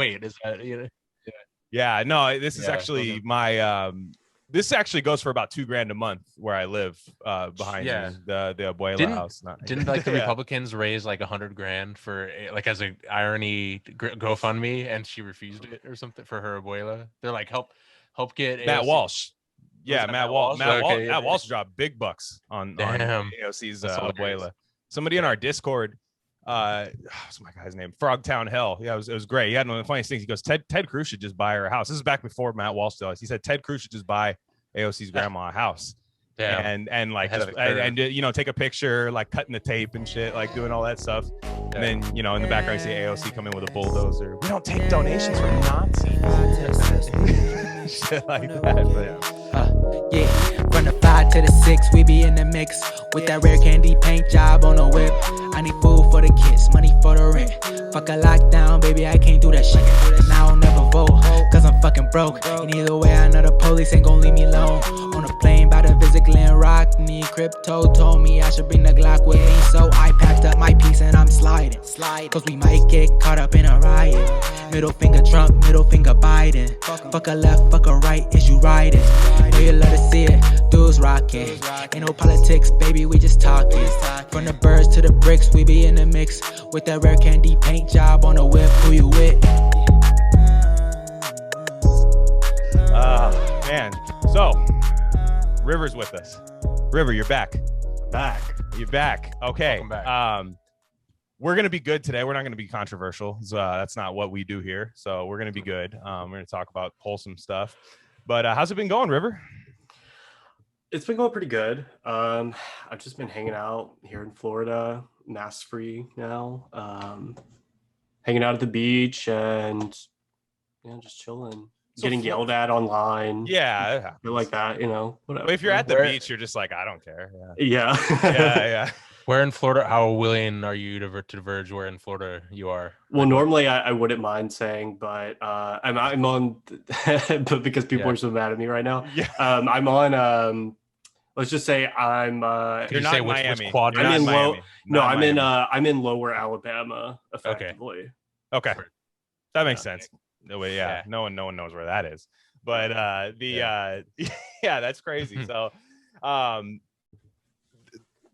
Wait, is that Yeah, no, this is Yeah, actually okay. my this actually goes for about $2,000 a month where I live behind Yeah. me, the Abuela Didn't house. didn't like the Yeah. Republicans raise like 100 grand for like as a irony GoFundMe, and she refused it or something for her abuela? They're like help get Matt AOC. Walsh. Was Yeah, that Matt Walsh? Okay, Matt yeah. Walsh dropped big bucks on Damn, AOC's that's hilarious. Abuela. Somebody in Yeah. our Discord, what's my guy's name? Frogtown Hell. Yeah, it was great. He had one of the funniest things. He goes, Ted Cruz should just buy her a house. This is back before Matt Walsh still. He said Ted Cruz should just buy AOC's grandma a house. Damn. And like Ahead just of the curve. and you know, take a picture, like cutting the tape and shit, like doing all that stuff. And then, you know, in the background you see AOC come in with a bulldozer. We don't take donations from Nazis. Shit like that. But yeah, from the 5 to the 6, we be in the mix with that rare candy paint job on the whip. I need food for the kids, money for the rent. Fuck a lockdown, baby, I can't do that shit. And I don't never vote, cause I'm fucking broke. And either way, I know the police ain't gon' leave me alone. On a plane by the visit Glen Rock, need crypto told me I should bring the Glock with me. So I packed up my piece and I'm sliding. Cause we might get caught up in a riot. Middle finger Trump, middle finger Biden. Fuck a left, fuck a right, is you riding? Know you love to see it, dudes rocking. Ain't no politics, baby, we just talking. From the birds to the bricks, we be in the mix with that rare candy paint job on the whip. Who you with? man. So River's with us. River, you're back. You're back. Okay. Welcome back. We're going to be good today. We're not going to be controversial. So, that's not what we do here. So we're going to be good. We're going to talk about wholesome stuff. But how's it been going, River? It's been going pretty good. I've just been hanging out here in Florida, mask free now. Hanging out at the beach and just chilling. So getting yelled at online. Yeah. Feel like that, whatever. But if you're at the beach, you're just like, I don't care. Yeah. Yeah. Where in Florida? How willing are you to diverge? Where in Florida you are? Well, normally I wouldn't mind saying, but I'm on, but because people are so mad at me right now. Yeah. I'm on. Let's just say I'm. You're not in Miami. Which quadrant? I'm in low. Miami. No, Not I'm Miami. I'm in lower Alabama, effectively. Okay. That makes Yeah. sense. No way. Yeah. No one knows where that is. But yeah, that's crazy. So,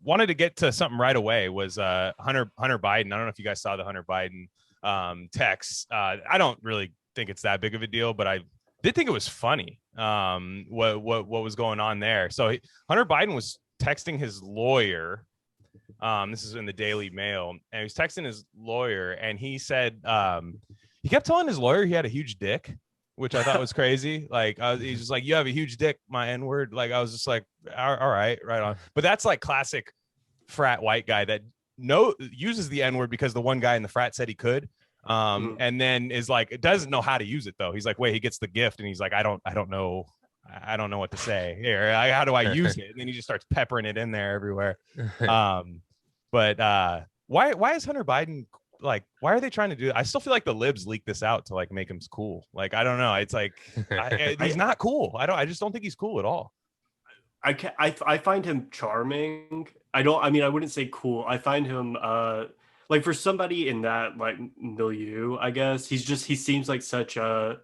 wanted to get to something right away was Hunter Biden. I don't know if you guys saw the Hunter Biden text. I don't really think it's that big of a deal, but I did think it was funny. What was going on there? So Hunter Biden was texting his lawyer. This is in the Daily Mail, and he was texting his lawyer, and he said he kept telling his lawyer he had a huge dick, which I thought was crazy. Like he's just like, you have a huge dick, my N-word. Like I was just like, all right, right on. But that's like classic frat white guy that uses the N-word because the one guy in the frat said he could. And then is like, it doesn't know how to use it though. He's like, wait, he gets the gift and he's like, I don't know what to say here. How do I use it? And then he just starts peppering it in there everywhere. But why is Hunter Biden like, why are they trying to do it? I still feel like the libs leaked this out to like make him cool. Like, I don't know. It's like, he's not cool. I just don't think he's cool at all. I find him charming. I wouldn't say cool. I find him like for somebody in that like milieu, I guess he seems like such a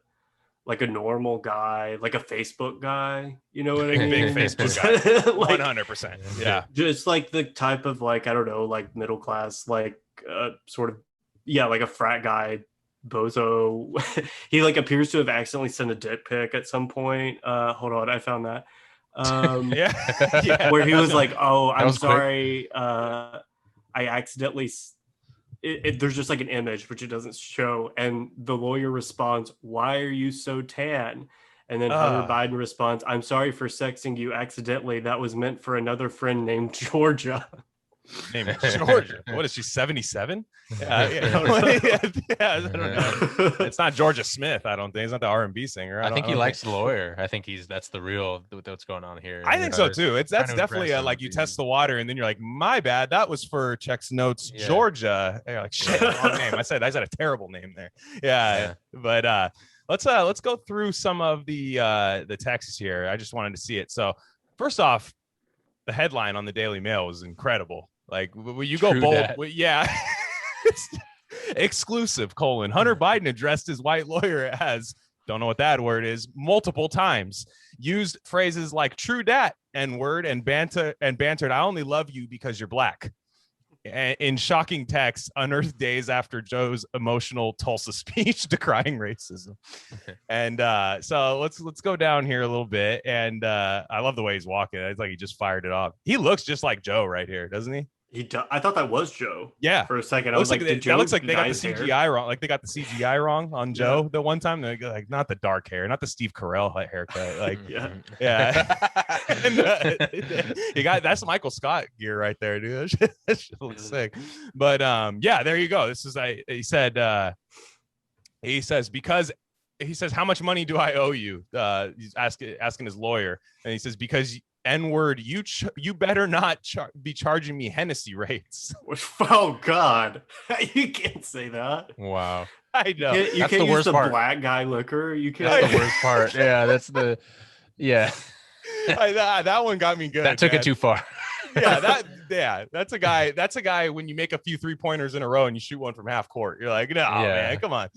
normal guy, like a Facebook guy. You know what I mean? Big Facebook guy. Like, 100%. Yeah. Just like the type of like, I don't know, like middle class, like sort of, yeah, like a frat guy bozo. He like appears to have accidentally sent a dick pic at some point. Hold on, I found that. Yeah. Where he was like, oh, I'm sorry, I accidentally there's just like an image which it doesn't show, and the lawyer responds, why are you so tan? And then Hunter Biden responds, I'm sorry for sexting you accidentally. That was meant for another friend named Georgia. Named Georgia. What is she, 77? I don't know. It's not Georgia Smith, I don't think. It's not the R&B singer. I think he likes the lawyer. I think that's the real what's going on here. I think so too. That's definitely like you impress test the water and then you're like, my bad, that was for checks notes Georgia. And you're like, shit, wrong name. I said a terrible name there. Yeah. But let's go through some of the texts here. I just wanted to see it. So first off, the headline on the Daily Mail was incredible. Like you go bold. Yeah. Exclusive, Hunter Biden addressed his white lawyer as, don't know what that word is, multiple times. Used phrases like true dat, N-word, and bantered, I only love you because you're black. In shocking text, unearthed days after Joe's emotional Tulsa speech decrying racism. And so let's go down here a little bit. And I love the way he's walking. It's like he just fired it off. He looks just like Joe right here, doesn't he? I thought that was Joe. Yeah. For a second, I was like, that looks like they got the CGI wrong. Like they got the CGI wrong on Joe the one time. They're like, not the dark hair, not the Steve Carell haircut. Like, yeah. And, you got that's Michael Scott gear right there, dude. That shit looks sick. But yeah, there you go. This is he says because. He says, how much money do I owe you? He's asking his lawyer. And he says, because N-word, you better not be charging me Hennessy rates. Oh, God. You can't say that. Wow. I know. You can't use the black guy liquor. You can't. That's the worst part. Yeah, that's the... Yeah. That one got me good. That took it too far. That's a guy when you make a few 3-pointers in a row and you shoot one from half court, you're like, no, man, come on.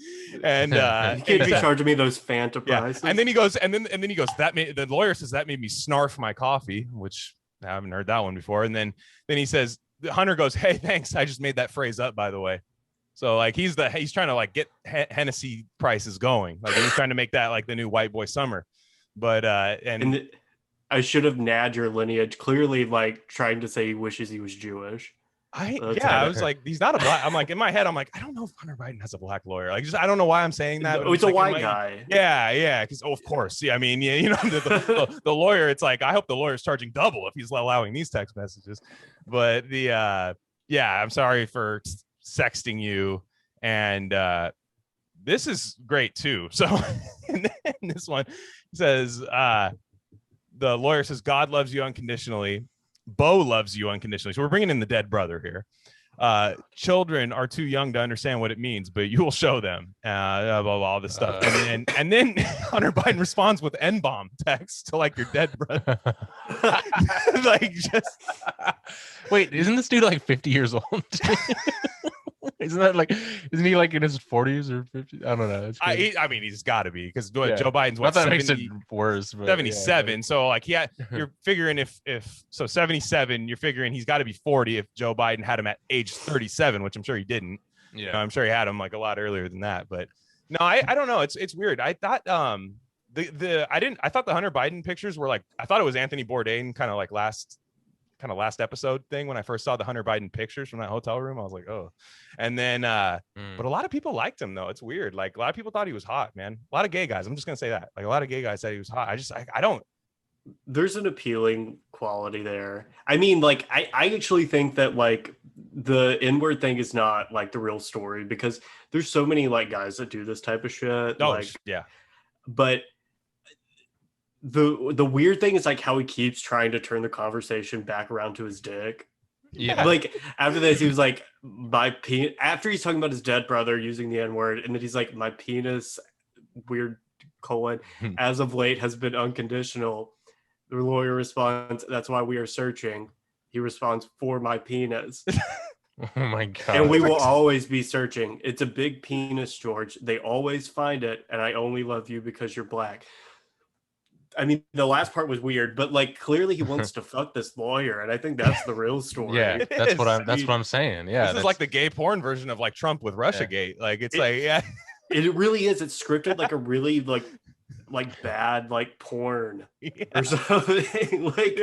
And you can't be charging me those Fanta prices. And then he goes, the lawyer says that made me snarf my coffee, which I haven't heard that one before. And then he says, Hunter goes, hey, thanks, I just made that phrase up, by the way. So like he's trying to like get Hennessy prices going, like he's trying to make that like the new white boy summer. But I should have nabbed your lineage. Clearly, like trying to say he wishes he was Jewish. I was like, he's not a black. I'm like, in my head, I'm like, I don't know if Hunter Biden has a black lawyer. Like, I don't know why I'm saying that. It's a white guy. Yeah, because of course, yeah. I mean, yeah, you know, the lawyer. It's like I hope the lawyer's charging double if he's allowing these text messages. But I'm sorry for sexting you, and this is great too. So in this one, he says. The lawyer says, God loves you unconditionally. Bo loves you unconditionally. So we're bringing in the dead brother here. Children are too young to understand what it means, but you will show them all this stuff. And then Hunter Biden responds with N-bomb text to like your dead brother. Like just wait, isn't this dude like 50 years old? Isn't he like in his 40s or 50s? I don't know. I mean, he's got to be because Joe Biden's what, that makes it worse. 77. So like, you're figuring if 77, you're figuring he's got to be 40 if Joe Biden had him at age 37, which I'm sure he didn't. Yeah, you know, I'm sure he had him like a lot earlier than that. But no, I don't know. It's weird. I thought I thought the Hunter Biden pictures were like, I thought it was Anthony Bourdain kind of like last episode thing when I first saw the Hunter Biden pictures from that hotel room. I was like, oh. And then but a lot of people liked him though. It's weird. Like a lot of people thought he was hot, man. A lot of gay guys. I'm just gonna say that. Like a lot of gay guys said he was hot. I don't. There's an appealing quality there. I mean, like I actually think that like the N-word thing is not like the real story because there's so many like guys that do this type of shit. Oh, like, yeah. But the weird thing is like how he keeps trying to turn the conversation back around to his dick. Yeah. Like after this, he was like, after he's talking about his dead brother using the N-word, and then he's like, my penis, weird colon, as of late has been unconditional. The lawyer responds, that's why we are searching. He responds, for my penis. Oh my God. And we will always be searching. It's a big penis, George. They always find it, and I only love you because you're black. I mean, the last part was weird, but like clearly he wants to fuck this lawyer, and I think that's the real story. Yeah, that's what I'm saying. Yeah, this is like the gay porn version of like Trump with Russiagate. Like it really is. It's scripted like a really like bad like porn or something. Like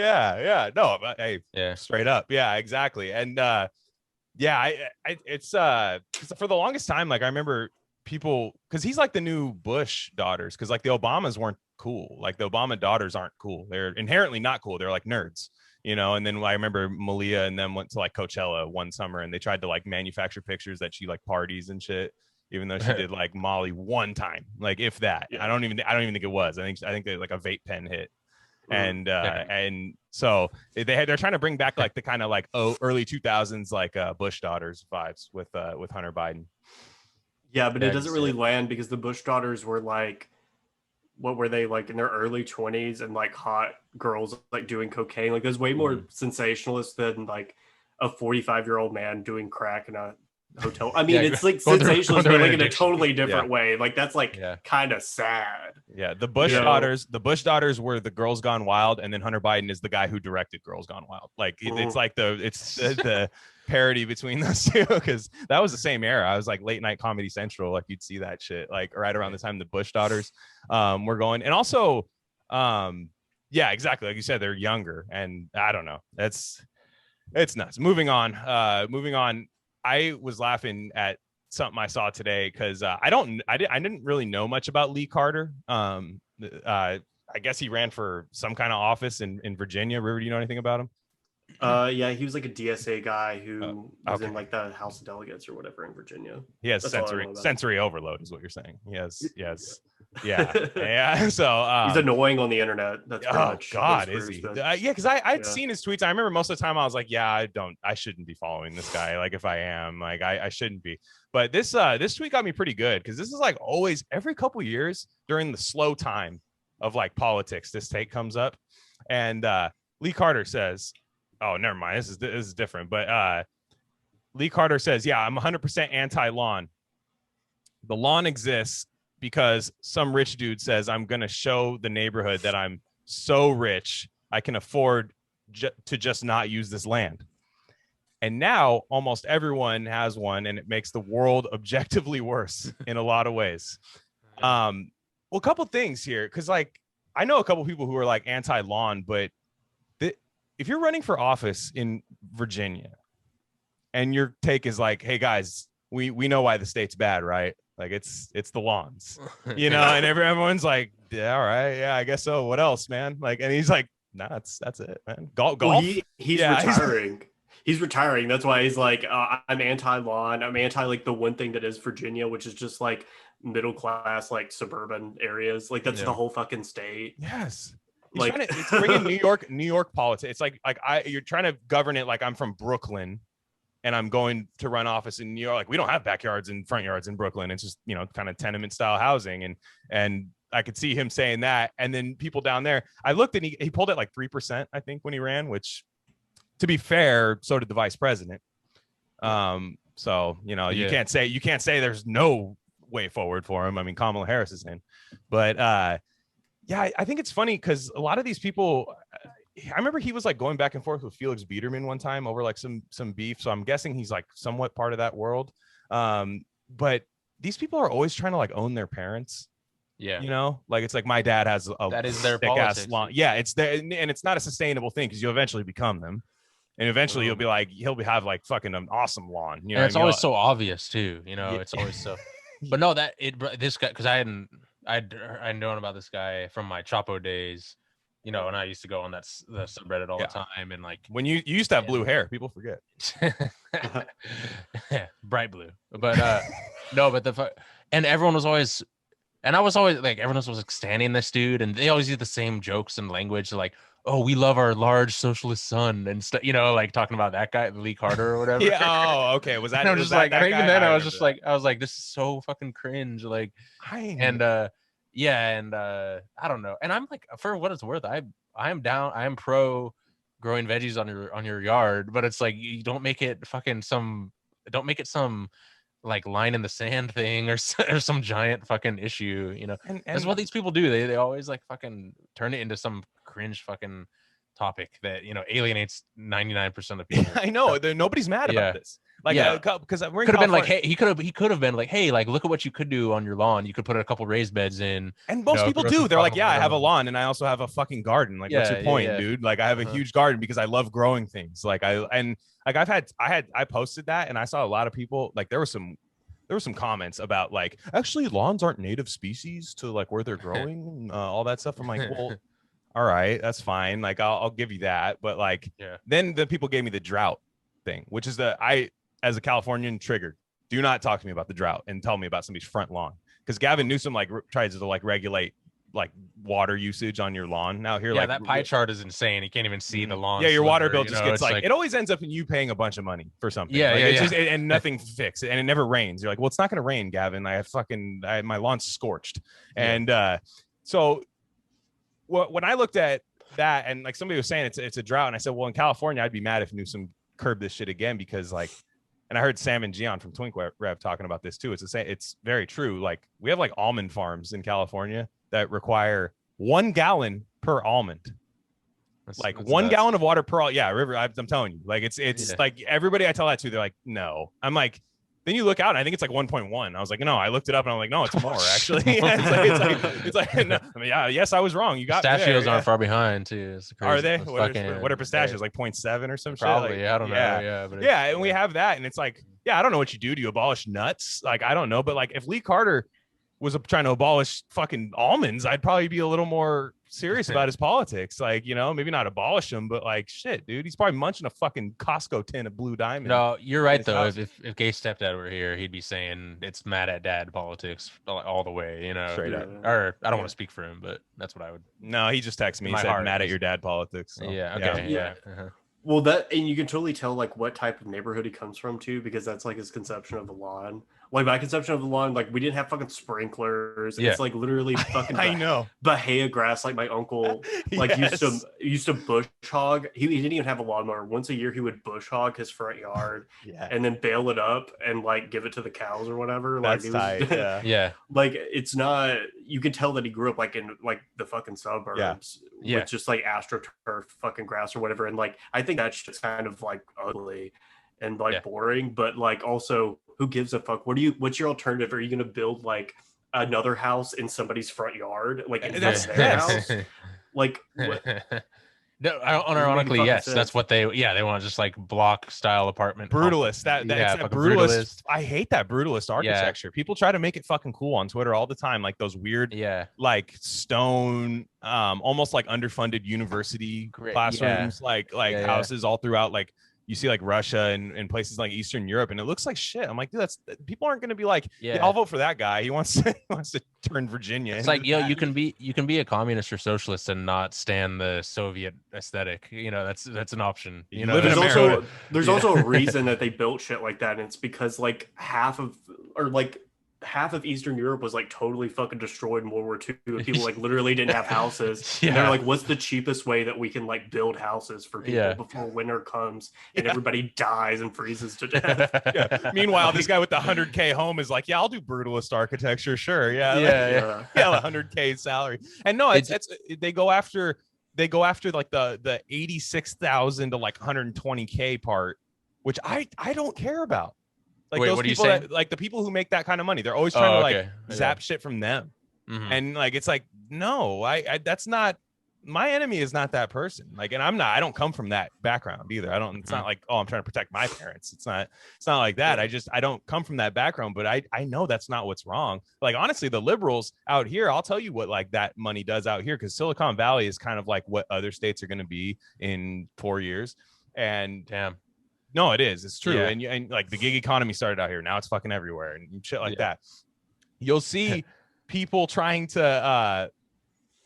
no, but hey, straight up, exactly. And it's for the longest time, like I remember people because he's like the new Bush daughters because like the Obamas weren't cool. Like the Obama daughters aren't cool. They're inherently not cool. They're like nerds, you know. And then I remember Malia and them went to like Coachella one summer and they tried to like manufacture pictures that she like parties and shit, even though she did like Molly one time, like if that. I don't even think it was. I think they like a vape pen hit. And so they're trying to bring back like the kind of like early 2000s like Bush daughters vibes with Hunter Biden. Yeah, but it doesn't really land because the Bush daughters were like, what were they like in their early 20s and like hot girls like doing cocaine? Like there's way more sensationalist than like a 45-year-old man doing crack in a hotel. I mean, Yeah, it's like go through- sensationalist, go through but an like in a addiction. totally different way. Like that's like Yeah. kind of sad. Yeah, the Bush You know? daughters, the Bush daughters were the Girls Gone Wild, and then Hunter Biden is the guy who directed Girls Gone Wild. Like it's like the parody between those two, because that was the same era. I was like late night Comedy Central, like you'd see that shit like right around the time the Bush daughters were going, and also yeah, exactly, like you said, they're younger, and I don't know, it's nuts. Moving on. I was laughing at something I saw today because I didn't really know much about Lee Carter. I guess he ran for some kind of office in Virginia. River, do you know anything about him? Yeah, he was like a DSA guy who was in okay. like the House of Delegates or whatever in Virginia. He has That's all I know about sensory overload, is what you're saying. Yes. Yeah. So he's annoying on the internet. That's pretty much God, where is he's he? been. Yeah, because I'd seen his tweets. I remember most of the time I was like, yeah, I shouldn't be following this guy. Like if I am, like I shouldn't be. But this tweet got me pretty good, because this is like always every couple years during the slow time of like politics, this take comes up, and Lee Carter says, oh, never mind, this is different. But Lee Carter says, yeah, I'm 100% anti-lawn. The lawn exists because some rich dude says I'm going to show the neighborhood that I'm so rich I can afford to just not use this land. And now almost everyone has one, and it makes the world objectively worse in a lot of ways. Well, a couple things here, because like I know a couple people who are like anti-lawn, but if you're running for office in Virginia and your take is like, hey guys, we know why the state's bad, right? Like it's the lawns, you know, and everyone's like, yeah, all right, yeah, I guess so. What else, man? Like, and he's like, nah, that's it, man. Golf. Well, he's retiring. He's retiring. That's why he's like, I'm anti-lawn. I'm anti like the one thing that is Virginia, which is just like middle class, like suburban areas. Like that's the whole fucking state. Yes. Like it's bringing New York politics. It's like you're trying to govern it like I'm from Brooklyn and I'm going to run office in New York. Like we don't have backyards and front yards in Brooklyn. It's just, you know, kind of tenement style housing. And I could see him saying that. And then people down there, I looked and he pulled at like 3%, I think, when he ran, which to be fair, so did the vice president. So, you know, you can't say there's no way forward for him. I mean, Kamala Harris is in, but yeah, I think it's funny because a lot of these people, I remember he was like going back and forth with Felix Biederman one time over like some beef. So I'm guessing he's like somewhat part of that world. But these people are always trying to like own their parents. Yeah. You know, like it's like my dad has that is their politics. lawn. Yeah, it's there, and it's not a sustainable thing because you eventually become them. And eventually he'll have like fucking an awesome lawn. You know, and it's always so obvious too. You know, it's always so. But no, this guy, because I'd known about this guy from my Chapo days, you know, and I used to go on the subreddit all the time, and like when you used to have blue hair, people forget. Bright blue, but no, but and everyone was always, and I was always like, everyone was like standing this dude, and they always use the same jokes and language, like, oh, we love our large socialist son and stuff, you know, like talking about that guy, Lee Carter or whatever. Yeah. Oh, okay. Was that? And I'm was just that like, that even guy? then I was just like, this is so fucking cringe. Like, yeah, and I don't know. And I'm like, for what it's worth, I am down. I am pro growing veggies on your yard, but it's like you don't make it some like line in the sand thing or some giant fucking issue, you know. And that's what these people do. They always like fucking turn it into some cringe fucking topic that, you know, alienates 99% of people. I know. Nobody's mad about this. Like, because we're could have been like, hey, he could have been like, hey, like, look at what you could do on your lawn. You could put a couple raised beds in. And most people do. They're like, yeah, I have a lawn and I also have a fucking garden. Like, what's your point, dude? Like, I have a huge garden because I love growing things. Like, I posted that and I saw a lot of people, like, there were some comments about like, actually lawns aren't native species to like where they're growing, all that stuff. I'm like, well, all right, that's fine. Like, I'll give you that. But like, then the people gave me the drought thing, which is as a Californian, triggered. Do not talk to me about the drought and tell me about somebody's front lawn. Because Gavin Newsom like tries to like regulate like water usage on your lawn. Now here, like that pie chart is insane. You can't even see the lawn. Yeah, your water bill just gets like, it always ends up in you paying a bunch of money for something. And nothing fixed, and it never rains. You're like, well, it's not going to rain, Gavin. My lawn's scorched. And so when I looked at that, and like somebody was saying it's a drought, and I said, well, in California, I'd be mad if Newsom curbed this shit again, because like, and I heard Sam and Gian from Twink Rev talking about this too. It's very true. Like we have like almond farms in California that require 1 gallon per almond. That's 1 gallon of water per river. I'm telling you, like it's like everybody I tell that to, they're like, no. I'm like, then you look out and I think it's like 1.1. I was like, no, I looked it up and I'm like, no, it's more actually. It's like no, I mean, yes, I was wrong. You got pistachios aren't far behind too. It's crazy. Are they? What are pistachios? Like 0.7 or some probably, shit? Like, I don't know. Yeah, and we have that, and it's like, I don't know what you do. Do you abolish nuts? Like, I don't know, but like if Lee Carter was trying to abolish fucking almonds, I'd probably be a little more serious about his politics. Like, maybe not abolish them, but like, shit, dude, he's probably munching a fucking Costco tin of Blue Diamond. No, you're right though. If Gay Stepdad were here, he'd be saying it's mad at dad politics all the way, Straight up. Or I don't want to speak for him, but that's what I would. No, he just texted me. He said mad at your dad politics. So, yeah. Okay. Yeah. Uh-huh. Well, and you can totally tell like what type of neighborhood he comes from too, because that's like his conception of the lawn. Like my conception of the lawn, like we didn't have fucking sprinklers. Yeah. It's like literally fucking I know Bahia grass. Like my uncle like used to bush hog. He didn't even have a lawnmower. Once a year he would bush hog his front yard and then bale it up and like give it to the cows or whatever. That's like tight. Yeah. Like it's not, you can tell that he grew up like in like the fucking suburbs with just like astroturf fucking grass or whatever. And like I think that's just kind of like ugly and like boring, but like also who gives a fuck? What's your alternative? Are you going to build like another house in somebody's front yard? Like that's their house? Like what? No, unironically, yes. Sense. That's what they want, just like block style apartment. Brutalist. That's that brutalist. I hate that brutalist architecture. People try to make it fucking cool on Twitter all the time. Like those weird, like stone, almost like underfunded university classrooms, like houses all throughout, like you see like Russia and places like Eastern Europe, and it looks like shit. I'm like, dude, people aren't going to be like, I'll vote for that guy. He wants to turn Virginia. It's like, you can be a communist or socialist and not stand the Soviet aesthetic. That's an option. There's also a reason that they built shit like that, and it's because like half of Eastern Europe was like totally fucking destroyed in World War II, and people like literally didn't have houses. And they're like, what's the cheapest way that we can like build houses for people before winter comes and everybody dies and freezes to death? Meanwhile, this guy with the 100K home is like, I'll do brutalist architecture, sure. 100K salary. And no, it's they go after like the 86,000 to like 120K part, which I don't care about. Like those people that, like the people who make that kind of money, they're always trying to like zap shit from them. Mm-hmm. And like, it's like, no, I that's not, my enemy is not that person. Like, and I don't come from that background either. It's not like, I'm trying to protect my parents. It's not like that. I don't come from that background, but I know that's not what's wrong. Like, honestly, the liberals out here, I'll tell you what, like that money does out here. Cause Silicon Valley is kind of like what other states are going to be in 4 years. And no, it is. It's true. And like the gig economy started out here. Now it's fucking everywhere and shit like that. You'll see people trying to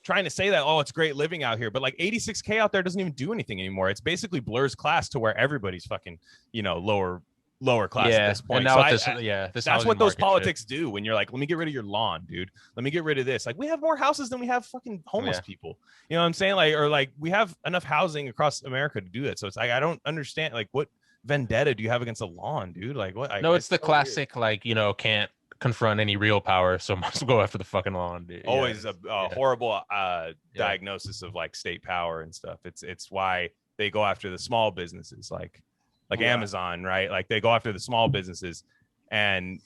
say that, it's great living out here. But like 86K out there doesn't even do anything anymore. It's basically blurs class to where everybody's fucking, lower class at this point. And now that's what those politics do when you're like, let me get rid of your lawn, dude. Let me get rid of this. Like we have more houses than we have fucking homeless people. You know what I'm saying? Like, or like we have enough housing across America to do that. So it's like, I don't understand like what vendetta do you have against the lawn, dude? Like what? It's the classic weird. Like can't confront any real power, so must go after the fucking lawn, dude. Always a horrible diagnosis of like state power and stuff. It's why they go after the small businesses like Amazon, right? Like they go after the small businesses. And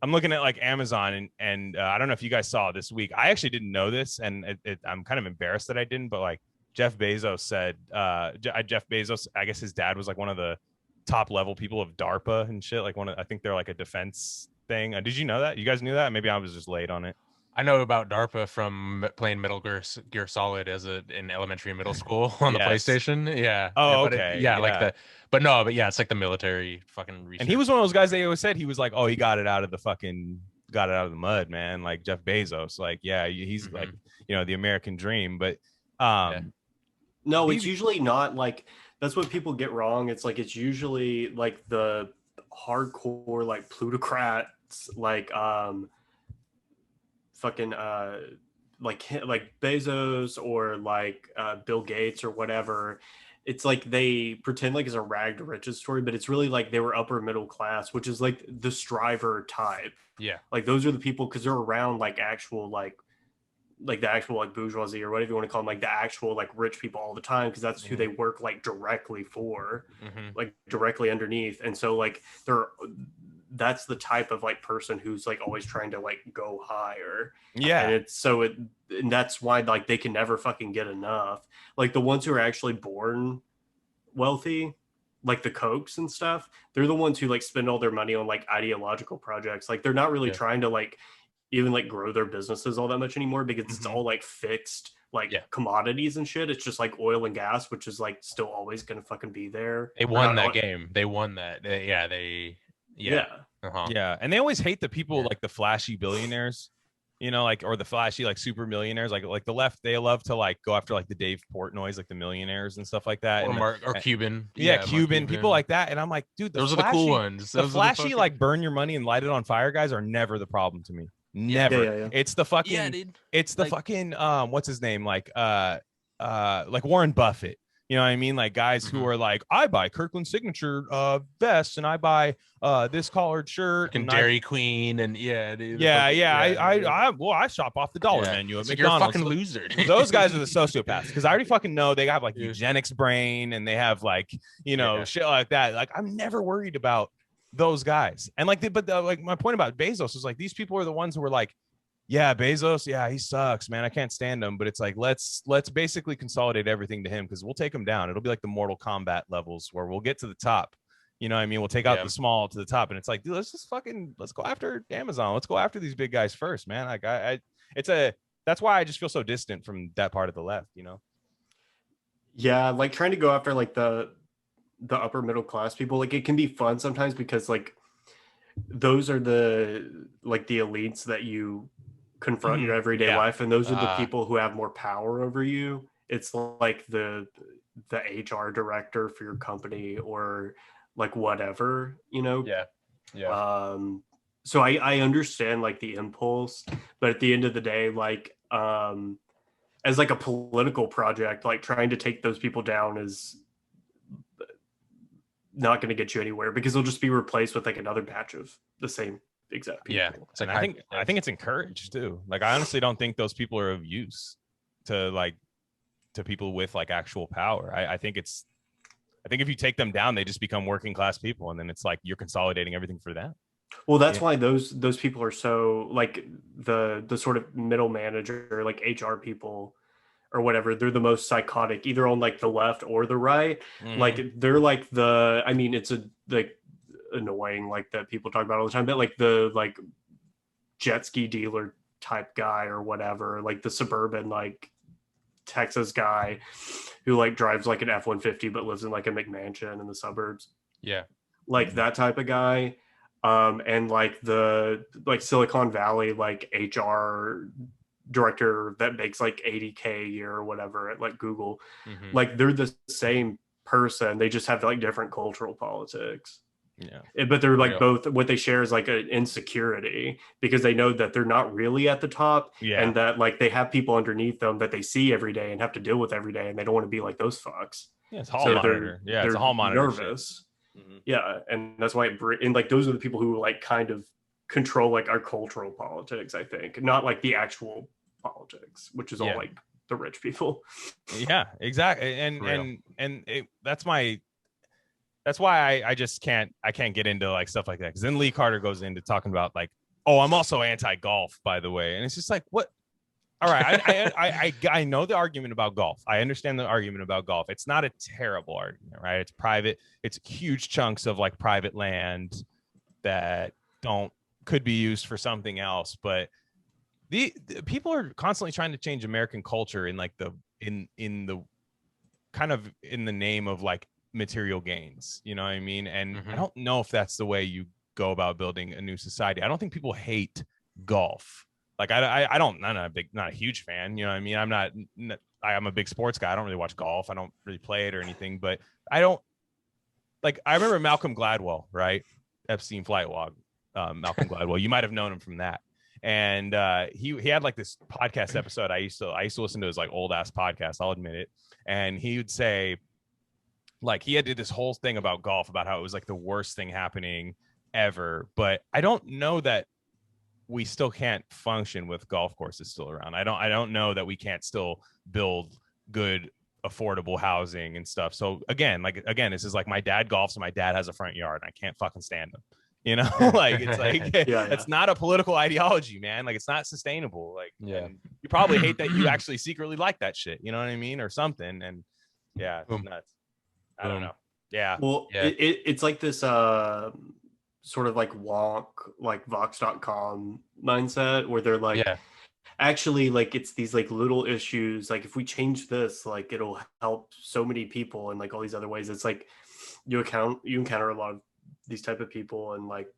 I'm looking at like Amazon and I don't know if you guys saw this week. I actually didn't know this, and I'm kind of embarrassed that I didn't, but like Jeff Bezos said, I guess his dad was like one of the top level people of DARPA and shit. Like I think they're like a defense thing. Did you know that? You guys knew that? Maybe I was just late on it. I know about DARPA from playing Metal Gear Solid in elementary and middle school on the PlayStation. Yeah. Oh, okay. It's like the military fucking research. And he was one of those guys they always said he was like, he got it out of the mud, man. Like Jeff Bezos. Like, he's like, the American dream. But no, it's usually not like, that's what people get wrong. It's like, it's usually like the hardcore, like plutocrats, like, fucking like Bezos or like Bill Gates or whatever, it's like they pretend like it's a rag to riches story, but it's really like they were upper middle class, which is like the striver type. Yeah. Like those are the people, because they're around like actual like the actual like bourgeoisie or whatever you want to call them, like the actual like rich people all the time, because that's who they work like directly for, like directly underneath. And so like that's the type of like person who's like always trying to like go higher. Yeah. And that's why like they can never fucking get enough. Like the ones who are actually born wealthy, like the Kochs and stuff, they're the ones who like spend all their money on like ideological projects. Like they're not really trying to like even like grow their businesses all that much anymore, because it's all like fixed like commodities and shit. It's just like oil and gas, which is like still always gonna fucking be there. They won that game. They won that. Yeah. Yeah, and they always hate the people like the flashy billionaires, you know, like, or the flashy like super millionaires, like the left. They love to like go after like the Dave Portnoys, like the millionaires and stuff like that, or Cuban, Cuban people like that. And I'm like, dude, those are the cool ones. The flashy like burn your money and light it on fire guys are never the problem to me. Never. Yeah. It's the fucking. It's the fucking. What's his name? Like Warren Buffett. You know what I mean? Like guys who are like, I buy Kirkland signature vests and I buy this collared shirt and Dairy Queen and I shop off the dollar menu at McDonald's. You're a fucking loser. Those guys are the sociopaths, because I already fucking know they have like eugenics brain and they have like, you know, shit like that. Like I'm never worried about those guys. And like like my point about Bezos is like these people are the ones who were like, yeah, Bezos, yeah, he sucks, man. I can't stand him. But it's like, let's basically consolidate everything to him, because we'll take him down. It'll be like the Mortal Kombat levels where we'll get to the top. You know what I mean? We'll take out the small to the top. And it's like, dude, let's go after Amazon. Let's go after these big guys first, man. Like that's why I just feel so distant from that part of the left, you know? Yeah, like trying to go after like the upper middle class people, like it can be fun sometimes, because like those are the elites that you confront in your everyday life, and those are the people who have more power over you. It's like the HR director for your company, or like whatever, you know. So I understand like the impulse, but at the end of the day, like as like a political project, like trying to take those people down is not going to get you anywhere, because they'll just be replaced with like another batch of the same exact people. Yeah, and I think it's encouraged too. Like I honestly don't think those people are of use to people with like actual power. I think if you take them down, they just become working class people, and then it's like you're consolidating everything for them. Well, that's why those people are so like the sort of middle manager, like HR people or whatever, they're the most psychotic, either on like the left or the right. Like they're like it's like annoying, like that people talk about all the time, but like the like jet ski dealer type guy or whatever, like the suburban like Texas guy who like drives like an F-150 but lives in like a McMansion in the suburbs. Like that type of guy. And like the like Silicon Valley like HR director that makes like 80K a year or whatever at like Google, like they're the same person, they just have like different cultural politics. But they're like both, what they share is like an insecurity, because they know that they're not really at the top, and that like they have people underneath them that they see every day and have to deal with every day, and they don't want to be like those fucks. It's hall monitor. It's a hall monitor. Nervous. And that's why and like those are the people who like kind of control like our cultural politics, I think, not like the actual politics, which is all like the rich people. Yeah, exactly. That's why I just can't get into like stuff like that, because then Lee Carter goes into talking about like, oh, I'm also anti-golf, by the way, and it's just like, what? All right, I know the argument about golf. I understand the argument about golf. It's not a terrible argument, right? It's private. It's huge chunks of like private land that could be used for something else. But the people are constantly trying to change American culture in like in the kind of in the name of like material gains. You know what I mean? And I don't know if that's the way you go about building a new society. I don't think people hate golf. Like I'm not a huge fan, you know what I mean? I'm a big sports guy. I don't really watch golf. I don't really play it or anything, but I remember Malcolm Gladwell, right? Epstein flight log, Malcolm Gladwell. You might have known him from that. And he had like this podcast episode. I used to listen to his like old ass podcast, I'll admit it. And he would say, like he had did this whole thing about golf, about how it was like the worst thing happening ever. But I don't know that we still can't function with golf courses still around. I don't know that we can't still build good affordable housing and stuff. So again, this is like my dad golfs and my dad has a front yard and I can't fucking stand him. You know, like it's like it's not a political ideology, man. Like it's not sustainable. Like and you probably hate that you actually secretly like that shit. You know what I mean, or something. And it's nuts. I don't know. Yeah. Well, it's like this sort of like wonk, like Vox.com mindset where they're like, actually, like it's these like little issues. Like if we change this, like it'll help so many people and like all these other ways. It's like you encounter a lot of these type of people, and like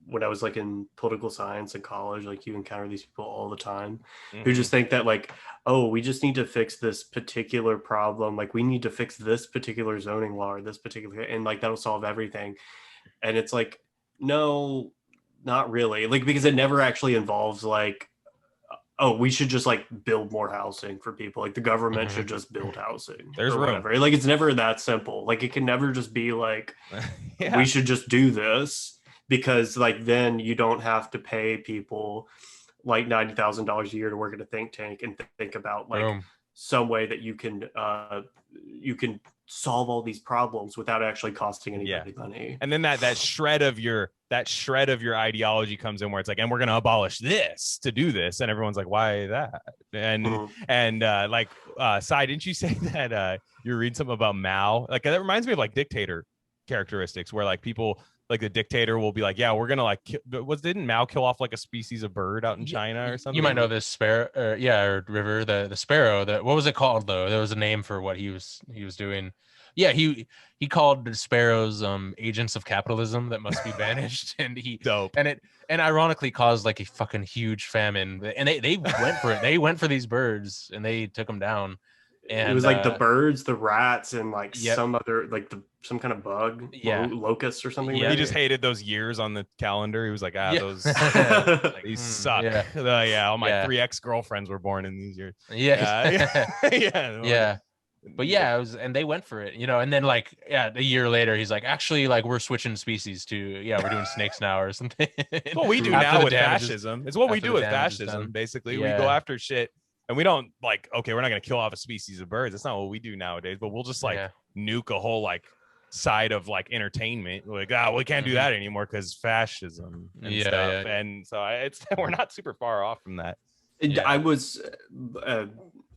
when I was like in political science in college, like you encounter these people all the time who just think that like, oh, we just need to fix this particular problem, like we need to fix this particular zoning law or this particular, and like that'll solve everything. And it's like, no, not really, like because it never actually involves like, oh, we should just like build more housing for people, like the government should just build housing. There's or room. Whatever. Like it's never that simple. Like it can never just be like we should just do this, because like then you don't have to pay people like $90,000 a year to work at a think tank and think about like some way that you can solve all these problems without actually costing anybody money. And then that shred of your ideology comes in where it's like, and we're going to abolish this to do this, and everyone's like, why that? And Sai, didn't you say that you're reading something about Mao? Like that reminds me of like dictator characteristics, where like people like the dictator will be like, yeah, we're gonna like didn't Mao kill off like a species of bird out in China or something? You might know this sparrow, or river, the sparrow. What was it called though? There was a name for what he was doing. Yeah, he called the sparrows agents of capitalism that must be banished, and and ironically caused like a fucking huge famine. And they went for it. They went for these birds and they took them down. And it was like the birds, the rats, and like some other like some kind of bug, locust or something. He just hated those years on the calendar. He was like, those these suck. All my 3 ex-girlfriends were born in these years. But it was, and they went for it, you know. And then like a year later, he's like, actually, like we're switching species to we're doing snakes now or something. What we do now with fascism. It's what we do with fascism. Basically, we go after shit. And we don't like, okay, we're not going to kill off a species of birds. That's not what we do nowadays. But we'll just like nuke a whole like side of like entertainment. Like, we can't do that anymore because fascism and stuff. And so we're not super far off from that. I was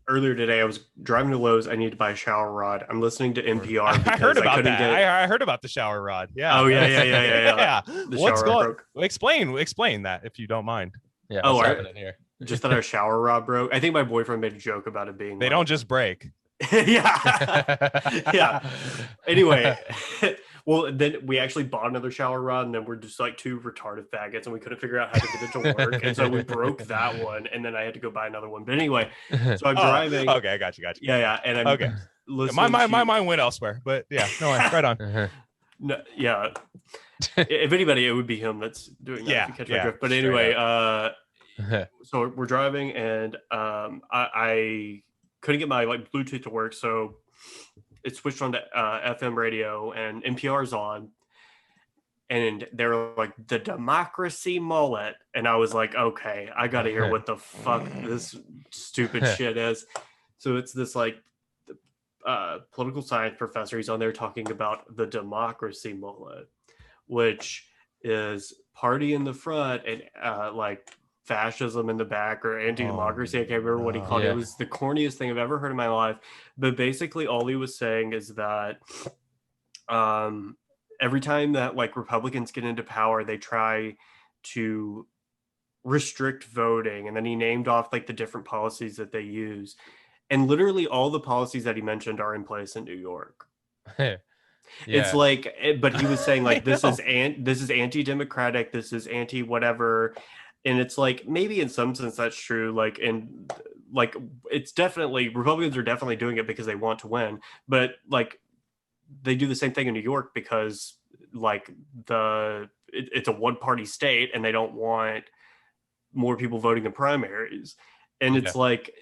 earlier today. I was driving to Lowe's. I need to buy a shower rod. I'm listening to NPR. I heard about that. I heard about the shower rod. Yeah. Oh yeah. What's going? Explain that if you don't mind. Yeah. Oh, here. Just that our shower rod broke. I think my boyfriend made a joke about it being. They don't just break. Yeah. Anyway, well, then we actually bought another shower rod, and then we're just like two retarded faggots, and we couldn't figure out how to get it to work, and so we broke that one, and then I had to go buy another one. But anyway, so I'm driving. Okay, I got you. Yeah, and I'm listening. My mind went elsewhere, but no, right on. No, yeah. If anybody, it would be him that's doing that. If you catch my drift. But anyway, so we're driving, and I couldn't get my like Bluetooth to work, so it switched on to FM radio, and NPR's on, and they were like, the democracy mullet, and I was like, okay, I gotta hear what the fuck this stupid shit is. So it's this like political science professor. He's on there talking about the democracy mullet, which is party in the front and like fascism in the back, or anti-democracy. I can't remember what he called it. It was the corniest thing I've ever heard in my life. But basically all he was saying is that every time that like Republicans get into power, they try to restrict voting. And then he named off like the different policies that they use. And literally all the policies that he mentioned are in place in New York. It's like, but he was saying like, this is anti-democratic, this is anti-whatever. And it's like, maybe in some sense that's true. Like, and like, it's definitely, Republicans are definitely doing it because they want to win. But like, they do the same thing in New York because like it's a one-party state, and they don't want more people voting in primaries. And it's like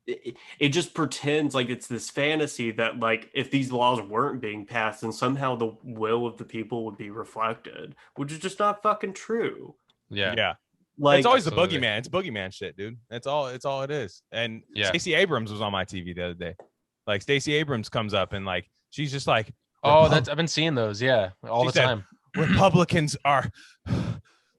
it just pretends like it's this fantasy that like if these laws weren't being passed, then somehow the will of the people would be reflected, which is just not fucking true. Yeah. Yeah. Like it's always absolutely. the boogeyman. It's boogeyman shit, dude. It's all it is. And Yeah. Stacey Abrams was on my TV the other day. Like Stacey Abrams comes up and like she's just like, oh, I've been seeing those, yeah, all the time. Republicans are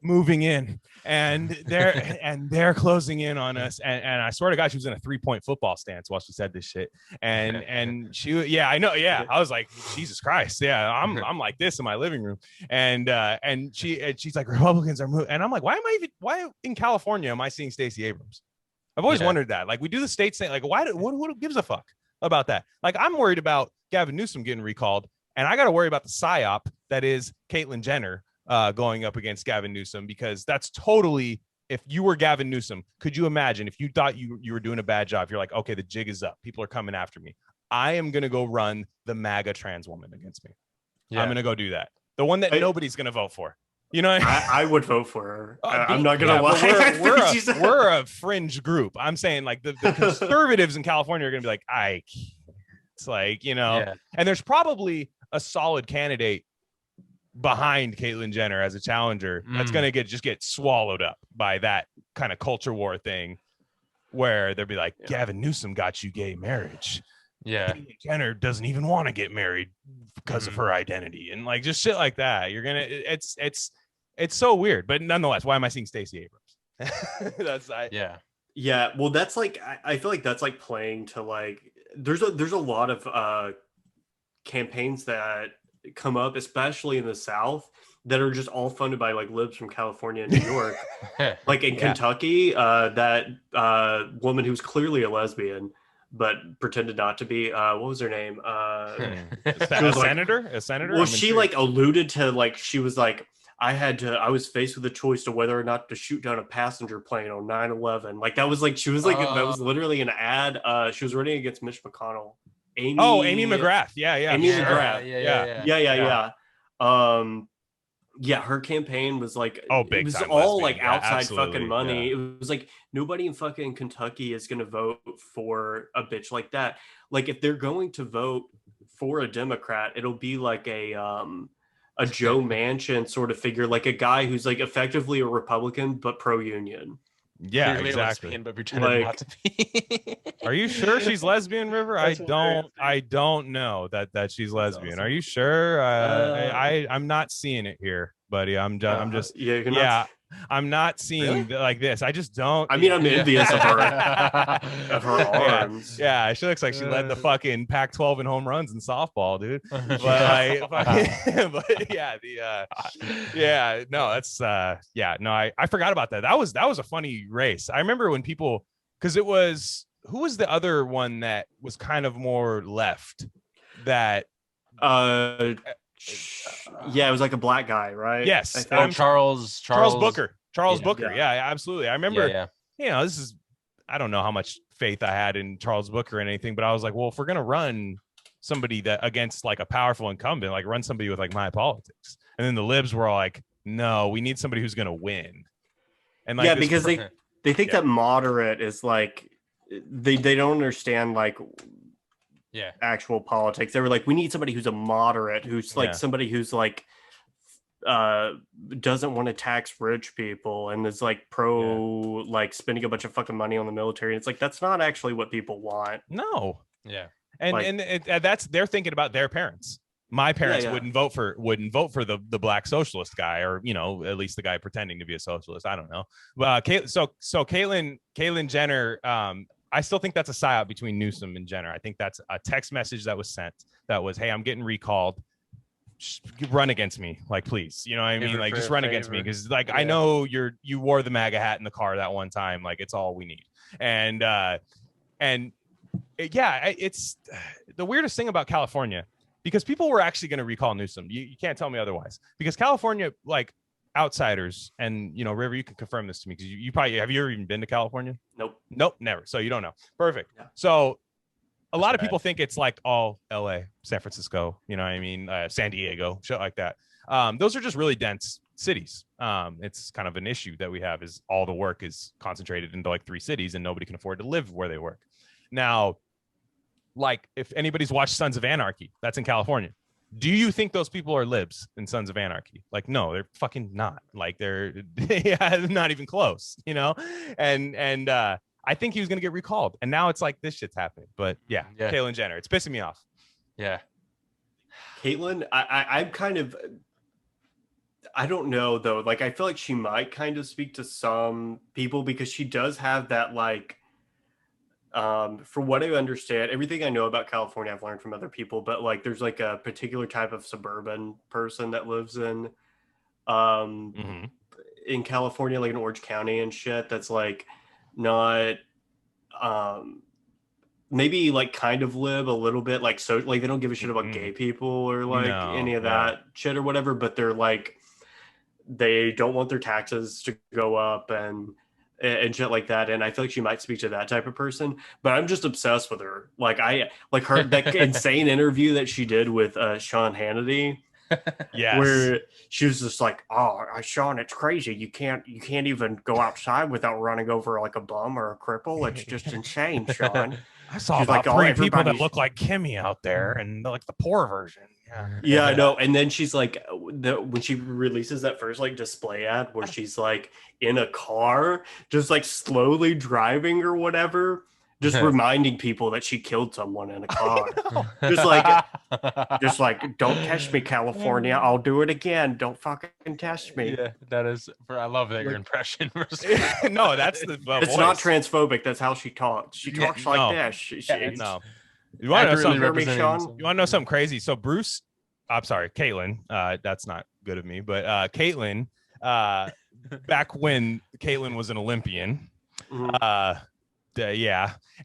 moving in and they're closing in on us. And I swear to God, she was in a 3-point football stance while she said this shit. And she, yeah, I know. Yeah. I was like, Jesus Christ. Yeah. I'm like this in my living room. And she's like, Republicans are moving. And I'm like, why in California am I seeing Stacey Abrams? I've always wondered that. Like we do the state thing. Like what gives a fuck about that? Like I'm worried about Gavin Newsom getting recalled. And I got to worry about the psyop that is Caitlyn Jenner going up against Gavin Newsom, because that's totally, if you were Gavin Newsom, could you imagine if you thought you were doing a bad job, you're like, okay, the jig is up. People are coming after me. I am going to go run the MAGA trans woman against me. Yeah. I'm going to go do that. The one that nobody's going to vote for. You know, I would vote for her. I'm not going to lie. We're a fringe group. I'm saying like the conservatives in California are going to be like, it's like, you know, and there's probably a solid candidate behind Caitlyn Jenner as a challenger that's going to get swallowed up by that kind of culture war thing where they'll be like, Gavin Newsom got you gay marriage. Yeah. Caitlyn Jenner doesn't even want to get married because of her identity and like just shit like that. You're going to, it's so weird, but nonetheless, why am I seeing Stacey Abrams? Yeah. Well, that's like, I feel like that's like playing to like, there's a lot of campaigns that come up, especially in the South, that are just all funded by like libs from California and New York. Like in Kentucky, that woman who's clearly a lesbian but pretended not to be. What was her name? A senator. Well, she like alluded to like she was like, I was faced with a choice to whether or not to shoot down a passenger plane on 9/11. Like that was like she was like that was literally an ad. She was running against Mitch McConnell. Amy McGrath. Amy McGrath. Her campaign was like, big it was time all lesbian. like outside Absolutely. fucking money. It was like nobody in fucking Kentucky is going to vote for a bitch like that. Like if they're going to vote for a Democrat, it'll be like a Joe Manchin sort of figure, like a guy who's like effectively a Republican but pro-union. Yeah, clearly exactly. Lesbian, but pretending not to be. Are you sure she's lesbian, River? I don't know that she's lesbian. Awesome. Are you sure? I'm not seeing it here, buddy. I'm just I'm not seeing like this. I just don't. I mean, I'm envious of her arms. Yeah, she looks like she led the fucking Pac-12 in home runs in softball, dude. But I forgot about that. That was a funny race. I remember when people, because it was, who was the other one that was kind of more left that it was like a black guy, right? Yes. Charles Booker. Booker. Yeah, absolutely. I remember, this is, I don't know how much faith I had in Charles Booker and anything, but I was like, well, if we're going to run somebody that against like a powerful incumbent, like run somebody with like my politics. And then the libs were all like, no, we need somebody who's going to win. And like, because they think that moderate is like, they don't understand like actual politics. They were like, we need somebody who's a moderate, who's like somebody who's like doesn't want to tax rich people and is like pro like spending a bunch of fucking money on the military. And it's like, that's not actually what people want. No. And that's, they're thinking about their parents. My parents wouldn't vote for the black socialist guy, or at least the guy pretending to be a socialist. I don't know. But Caitlyn Jenner, I still think that's a psyop between Newsom and Jenner. I think that's a text message that was sent that was, hey, I'm getting recalled. Run against me, like, please. You know what I mean? Like, just run against me, because like I know you wore the MAGA hat in the car that one time. Like, it's all we need. It's the weirdest thing about California, because people were actually going to recall Newsom. You can't tell me otherwise, because California, like, outsiders, and River, you can confirm this to me, because you probably, have you ever even been to California? Nope, never. So you don't know. Perfect. So a lot of people think it's like all LA, San Francisco, San Diego, shit like that. Those are just really dense cities. It's kind of an issue that we have, is all the work is concentrated into like 3 cities and nobody can afford to live where they work. Now, like, if anybody's watched Sons of Anarchy, that's in California. Do you think those people are libs in Sons of Anarchy? Like, no, they're fucking not. Like, they're not even close, you know? And I think he was going to get recalled. And now it's like, this shit's happening. But yeah, Caitlyn Jenner, it's pissing me off. Yeah. Caitlyn, I'm kind of, I don't know though. Like, I feel like she might kind of speak to some people because she does have that, like, from what I understand, everything I know about California, I've learned from other people, but like, there's like a particular type of suburban person that lives in California, like in Orange County and shit. That's like not, maybe like kind of lib a little bit, like, so like they don't give a shit about gay people or like any of that shit or whatever, but they're like, they don't want their taxes to go up and shit like that. And I feel like she might speak to that type of person, but I'm just obsessed with her. Like, I like her, that insane interview that she did with Sean Hannity. Yes. Where she was just like, oh, Sean, it's crazy. You can't even go outside without running over like a bum or a cripple. It's just insane, Sean. I saw about like, 3 people that look like Kimmy out there, and like the poor version. Yeah, I know. And then she's like, when she releases that first like display ad where she's like in a car, just like slowly driving or whatever, just reminding people that she killed someone in a car. just like, don't test me, California. I'll do it again. Don't fucking test me. Yeah, that is. I love that your impression. No, that's the. It's voice. Not transphobic. That's how she talks. She talks like this. No. You want to know something? Sean? You want to know something crazy? So Bruce, I'm sorry, Caitlyn. That's not good of me, but Caitlyn. Back when Caitlyn was an Olympian.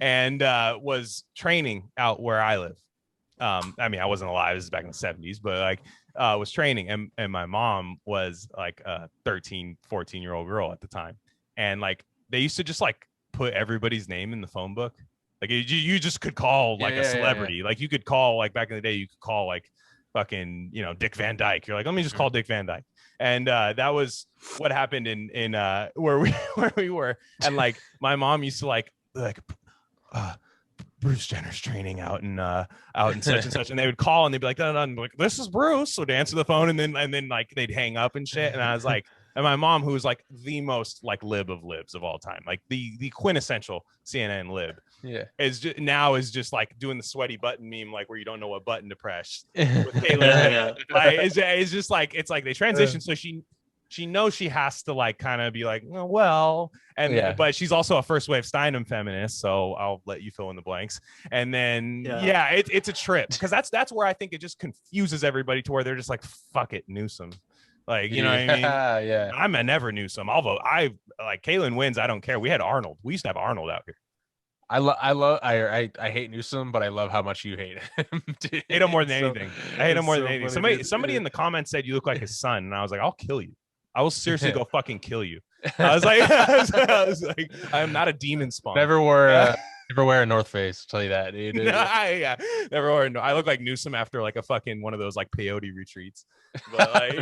And was training out where I live. I mean, I wasn't alive. This is back in the 70s, but like was training, and my mom was like a 13, 14-year-old girl at the time. And like they used to just like put everybody's name in the phone book. Like you just could call like a celebrity. Yeah. Like you could call, like back in the day, you could call like fucking, you know, Dick Van Dyke. You're like, let me just call Dick Van Dyke. And that was what happened in where we were. And like my mom used to like Bruce Jenner's training out in such and such, and they would call and they'd be like, no, like, this is Bruce. So they'd answer the phone and then like they'd hang up and shit. And I was like, and my mom, who was like the most like lib of libs of all time, like the quintessential CNN lib, is just like doing the sweaty button meme, like where you don't know what button to press. With Taylor. It's just like, it's like they transition, so she knows she has to like kind of be like, well, and but she's also a first wave Steinem feminist, so I'll let you fill in the blanks. And then it's a trip, because that's where I think it just confuses everybody to where they're just like, fuck it, Newsom. Like, you know what I mean? Yeah. I'm a never Newsom. I'll vote. I like Caitlyn wins. I don't care. We had Arnold. We used to have Arnold out here. I hate Newsom, but I love how much you hate him. Dude. Hate him more than anything. I hate him more than anything. Somebody in the comments said you look like his son, and I was like, I'll kill you. I will seriously go fucking kill you. I was like, I'm not a demon spawn. Never wear a North Face. I'll tell you that, dude. Never wear. I look like Newsom after like a fucking one of those like peyote retreats. But like,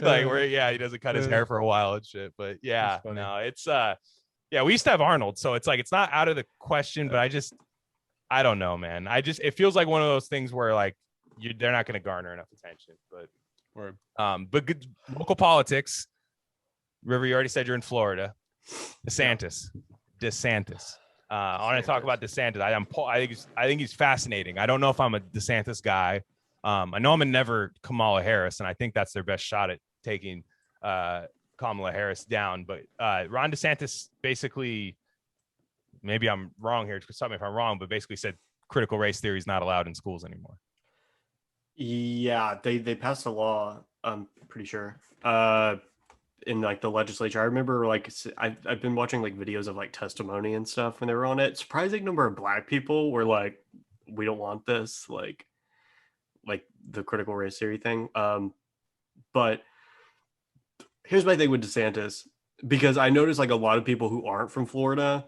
like where he doesn't cut his hair for a while and shit. But no, it's we used to have Arnold, so it's like it's not out of the question. But I don't know, man. It feels like one of those things where like they're not going to garner enough attention. But good local politics. River, you already said you're in Florida. Desantis. I want to talk about Desantis. I think he's fascinating. I don't know if I'm a DeSantis guy. I know I'm a never Kamala Harris, and I think that's their best shot at taking Kamala Harris down. But Ron DeSantis basically, maybe I'm wrong here, stop me if I'm wrong, but basically said critical race theory is not allowed in schools anymore. Yeah, they passed a law, I'm pretty sure, in like the legislature. I remember like I've been watching like videos of like testimony and stuff when they were on it. Surprising number of Black people were like, we don't want this, like the critical race theory thing. But here's my thing with DeSantis, because I noticed like a lot of people who aren't from Florida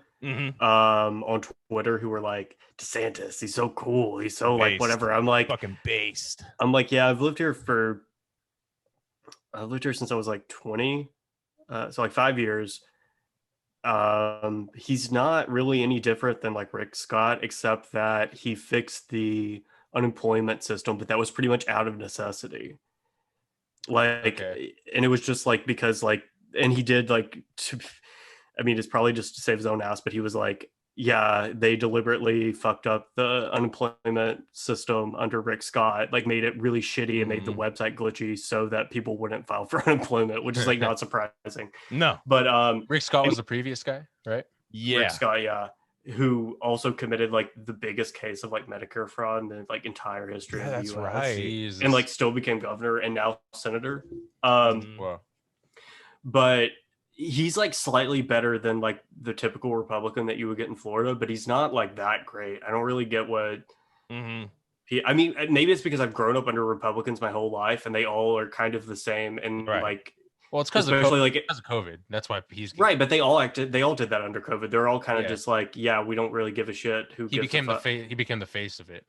on Twitter who were like, DeSantis, he's so cool, he's so based. Like whatever. I'm like, fucking based. I'm like, yeah, I've lived here since I was like 20, so like 5 years, He's not really any different than like Rick Scott, except that he fixed the unemployment system, but that was pretty much out of necessity. Like, and it was just like because like, and he did like, I mean, it's probably just to save his own ass, but he was like, yeah, they deliberately fucked up the unemployment system under Rick Scott, like made it really shitty and made the website glitchy so that people wouldn't file for unemployment, which is like not surprising. No, but Rick Scott was the previous guy, right? Yeah, Rick Scott, yeah, who also committed like the biggest case of like Medicare fraud in the like entire history of the that's US. right. Jesus. And like still became governor and now senator. Wow. But he's like slightly better than like the typical Republican that you would get in Florida, but he's not like that great. I don't really get what I mean, maybe it's because I've grown up under Republicans my whole life and they all are kind of the same. And like, well, it's because especially like because of COVID. That's why he's right. But they all did that under COVID. They're all kind of just like, yeah, we don't really give a shit. He became the face. He became the face of it.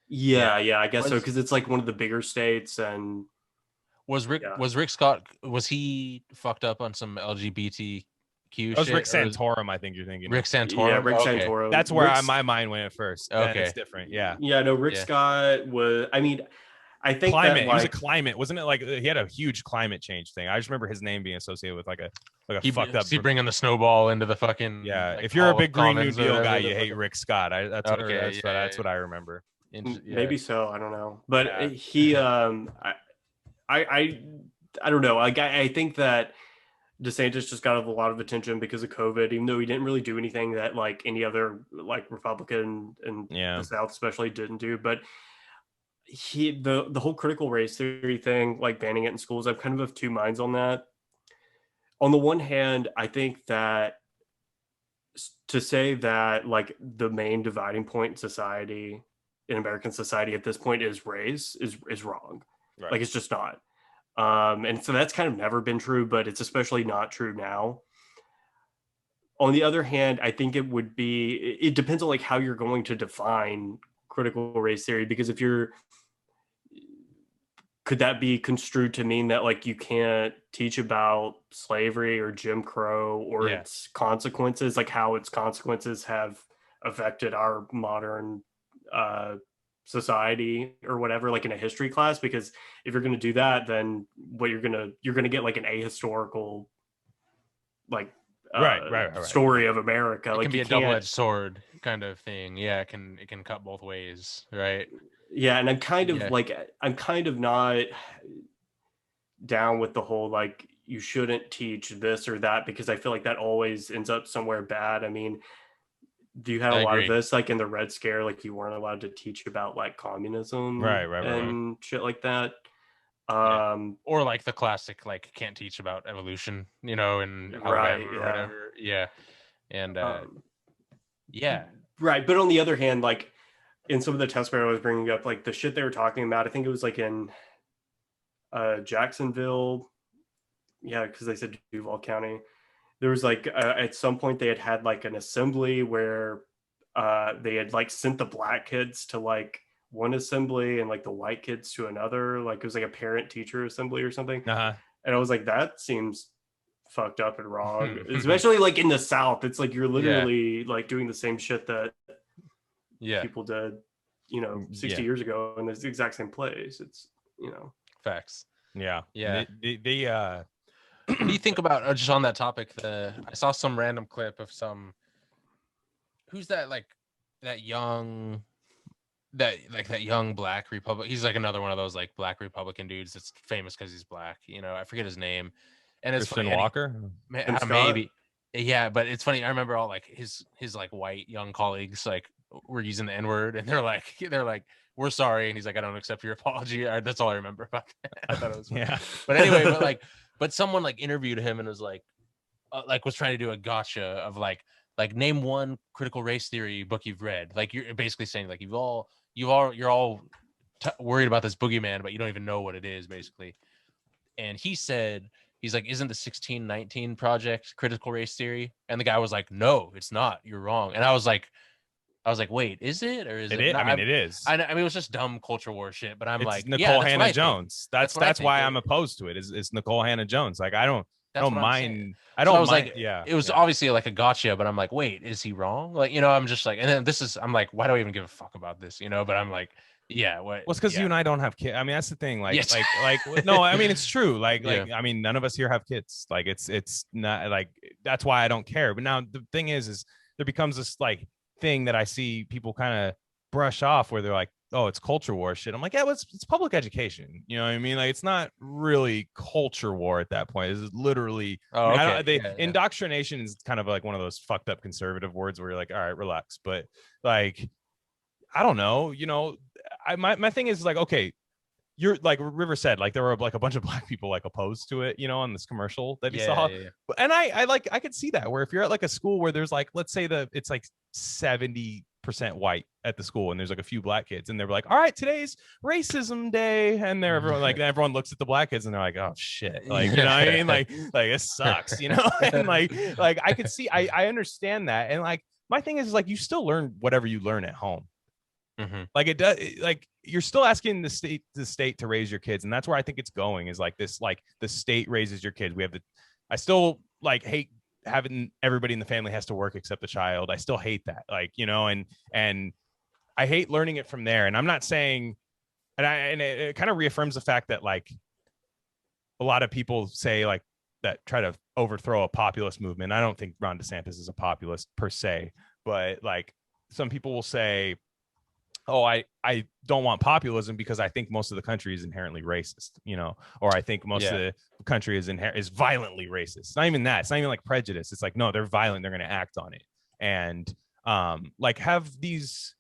Yeah, I guess so. Because it's like one of the bigger states. And was Rick Scott, was he fucked up on some LGBTQ shit? It was Rick Santorum, I think you're thinking. Rick Santorum? Yeah, Rick Santorum. That's where my mind went at first. Okay. It's different, yeah. Yeah, no, Rick Scott was, I mean, I think climate. That, like, he was a climate, wasn't it? Like he had a huge climate change thing. I just remember his name being associated with like a fucked up. He bringing the snowball into the fucking Like, if you're a big Green New Deal guy, you hate Rick Scott. That's what I remember. Maybe so. I don't know, but he I don't know. Like I think that DeSantis just got a lot of attention because of COVID, even though he didn't really do anything that like any other like Republican in the South especially didn't do. But the whole critical race theory thing, like banning it in schools, I'm kind of two minds on that. On the one hand, I think that to say that like the main dividing point in society, in American society at this point is race is wrong. Right. Like it's just not. And so that's kind of never been true, but it's especially not true now. On the other hand, I think it depends on like how you're going to define critical race theory, because could that be construed to mean that like you can't teach about slavery or Jim Crow or its consequences, like how its consequences have affected our modern society or whatever, like in a history class? Because if you're going to do that, then what you're going to get like an ahistorical like story of America. It like can be a double-edged sword kind of thing. Yeah, it can cut both ways, right? Yeah, and I'm kind of not down with the whole like you shouldn't teach this or that, because I feel like that always ends up somewhere bad. I mean, you had a lot of this like in the Red Scare, like you weren't allowed to teach about like communism, and shit like that. Or like the classic like can't teach about evolution, and whatever. Yeah. And right. But on the other hand, like in some of the testimony I was bringing up, like the shit they were talking about, I think it was like in Jacksonville, because they said Duval County. There was like at some point they had like an assembly where they had like sent the black kids to like one assembly and like the white kids to another. Like it was like a parent teacher assembly or something. And I was like, that seems fucked up and wrong, especially like in the South. It's like you're literally like doing the same shit that people did 60 years ago in this exact same place. It's facts. What do you think about just on that topic? I saw some random clip of who's that, like that young black Republican. He's like another one of those like black Republican dudes that's famous because he's black. I forget his name. And it's Christian Walker, maybe. Yeah, but it's funny. I remember all like his like white young colleagues like were using the N-word, and they're like, we're sorry, and he's like, I don't accept your apology. That's all I remember about that. I thought it was funny. But anyway, but someone like interviewed him and was like was trying to do a gotcha of like name one critical race theory book you've read. Like you're basically saying like you're all worried about this boogeyman, but you don't even know what it is basically. And he said, he's like, isn't the 1619 Project critical race theory? And the guy was like, no, it's not. You're wrong. And I was like, wait, is it or is it? I mean, it is. I mean, it was just dumb culture war shit. But it's Nicole Hannah-Jones. That's why I'm opposed to it. Is Nicole Hannah-Jones? Like, I don't That's don't what I'm saying. mind. I So don't I was mind. like, Yeah. it was yeah. obviously like a gotcha, but I'm like, wait, is he wrong? Like, I'm just like, and then I'm like, why do I even give a fuck about this? But I'm like, yeah, what? Well, it's because you Yeah, and I don't have kids. I mean, that's the thing. yes, No, I mean, it's true. Yeah. I mean, none of us here have kids. Like, it's not like that's why I don't care. But now the thing is there becomes this like thing that I see people kind of brush off where they're like, oh, it's culture war shit. I'm like, yeah, well, it's public education. You know what I mean? Like, it's not really culture war at that point. It's literally, Oh, okay. Yeah. indoctrination is kind of like one of those fucked up conservative words where you're like, all right, relax. But like, I don't know, my thing is like, okay, you're like River said, like there were like a bunch of black people like opposed to it, on this commercial that he saw. Yeah. And I could see that where if you're at like a school where there's like, let's say it's like 70% white at the school and there's like a few black kids and they're like, all right, today's racism day, and everyone looks at the black kids and they're like, oh shit, like, what I mean, like it sucks, and like I could see, I understand that. And like my thing is like you still learn whatever you learn at home. Mm-hmm. Like it does, like you're still asking the state to raise your kids, and that's where I think it's going, is like this, like the state raises your kids. I still like hate having everybody in the family has to work except the child. I still hate that, like, and I hate learning it from there. And I'm not saying, and it kind of reaffirms the fact that like a lot of people say like that try to overthrow a populist movement. I don't think Ron DeSantis is a populist per se, but like some people will say, oh, I don't want populism because I think most of the country is inherently racist, or I think most of the country is violently racist. It's not even that. It's not even like prejudice. It's like, no, they're violent. They're going to act on it. And like, have these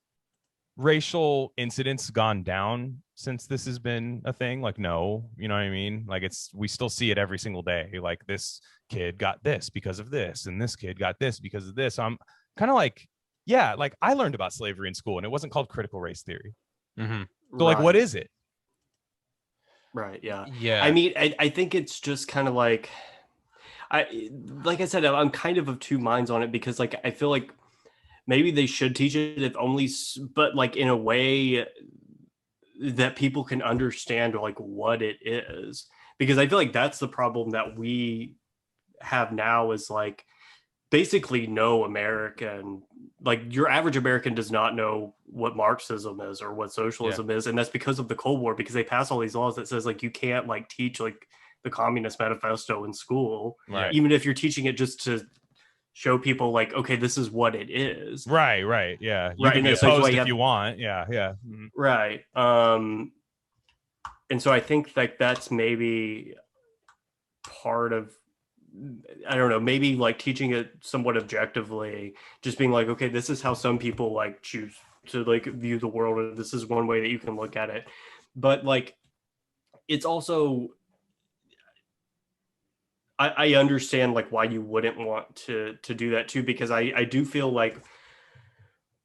racial incidents gone down since this has been a thing? Like, no, you know what I mean? Like, we still see it every single day. Like, this kid got this because of this, and this kid got this because of this. So I'm kind of like, yeah, like I learned about slavery in school and it wasn't called critical race theory. Mm-hmm. So like, what is it? Right. Yeah. Yeah. I mean, I think it's just kind of like, like I said, I'm kind of two minds on it, because like, I feel like maybe they should teach it, if only, but like in a way that people can understand like what it is, because I feel like that's the problem that we have now, is like, basically no American, like your average American does not know what Marxism is or what socialism is. And that's because of the Cold War, because they pass all these laws that says like you can't like teach like the Communist Manifesto in school, right, even if you're teaching it just to show people like, okay, this is what it is. Right. Yeah. You can be opposed if you want. Yeah. Mm-hmm. Right. And so I think like that's maybe part of, I don't know, maybe like teaching it somewhat objectively, just being like, okay, this is how some people like choose to like view the world, and this is one way that you can look at it. But like, it's also, I understand like why you wouldn't want to do that too, because I do feel like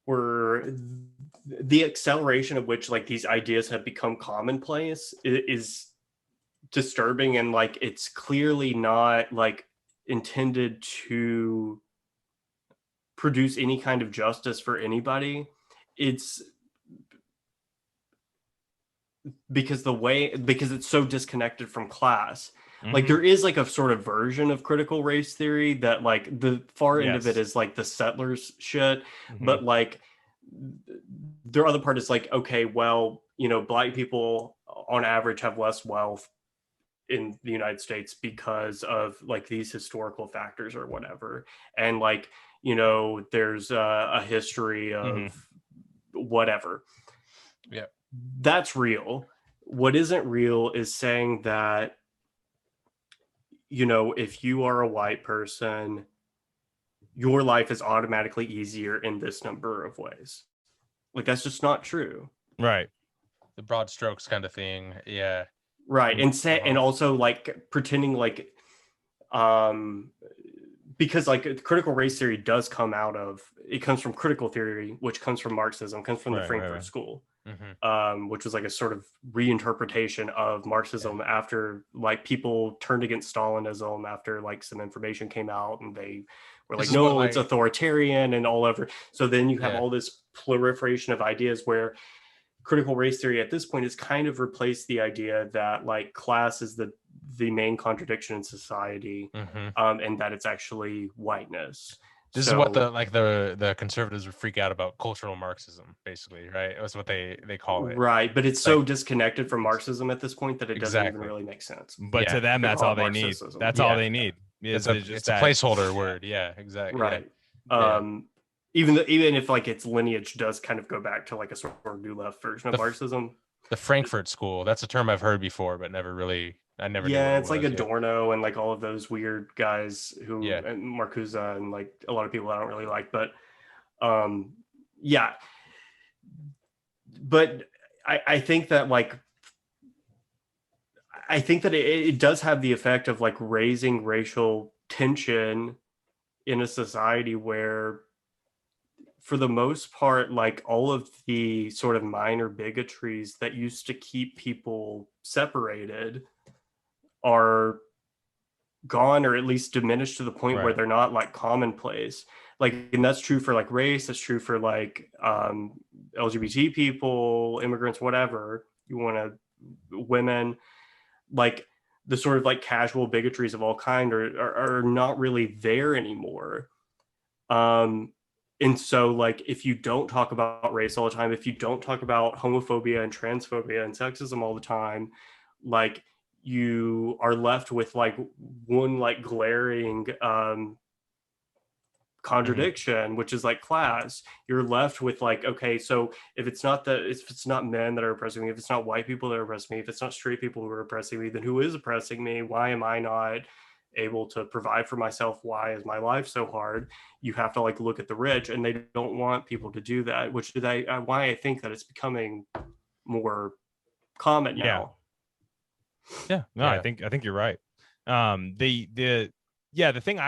the acceleration of which like these ideas have become commonplace is disturbing, and like it's clearly not like intended to produce any kind of justice for anybody. It's because it's so disconnected from class. Mm-hmm. Like there is like a sort of version of critical race theory that like the far end of it is like the settlers shit. Mm-hmm. But like their other part is like, okay, well, black people on average have less wealth in the United States because of like these historical factors or whatever. And like, there's a history of whatever. Yeah. That's real. What isn't real is saying that, if you are a white person, your life is automatically easier in this number of ways. Like, that's just not true. Right. The broad strokes kind of thing. Yeah. Right. And also like pretending like, because like critical race theory does comes from critical theory, which comes from Marxism, comes from the Frankfurt School, which was like a sort of reinterpretation of Marxism after like people turned against Stalinism after like some information came out and they were like, no, it's authoritarian and all over. So then you have all this proliferation of ideas where critical race theory at this point has kind of replaced the idea that like class is the main contradiction in society, and that it's actually whiteness. This is what the conservatives would freak out about, cultural Marxism, basically, right? That's what they call it. Right, but it's so disconnected from Marxism at this point that it doesn't even really make sense. But to them, that's all they need. That's all they need. It's a placeholder word. Yeah, exactly. Right. Yeah. Even if like its lineage does kind of go back to like a sort of new left version of Marxism. The Frankfurt School. That's a term I've heard before, but never really. I never. Yeah, it's like Adorno and like all of those weird guys who, and Marcuse and like a lot of people I don't really like, but yeah. But I think that like it does have the effect of like raising racial tension in a society where, for the most part, like all of the sort of minor bigotries that used to keep people separated are gone, or at least diminished to the point where they're not like commonplace. Like, and that's true for like race, that's true for like LGBT people, immigrants, whatever you want to, women. Like the sort of like casual bigotries of all kind are not really there anymore. And so like if you don't talk about race all the time, if you don't talk about homophobia and transphobia and sexism all the time, like you are left with like one like glaring contradiction, which is like class. You're left with like, okay, so if it's not men that are oppressing me, if it's not white people that are oppressing me, if it's not straight people who are oppressing me, then who is oppressing me? Why am I not able to provide for myself? Why is my life so hard? You have to like look at the rich, and they don't want people to do that, which is why I think that it's becoming more common now. I think you're right. The thing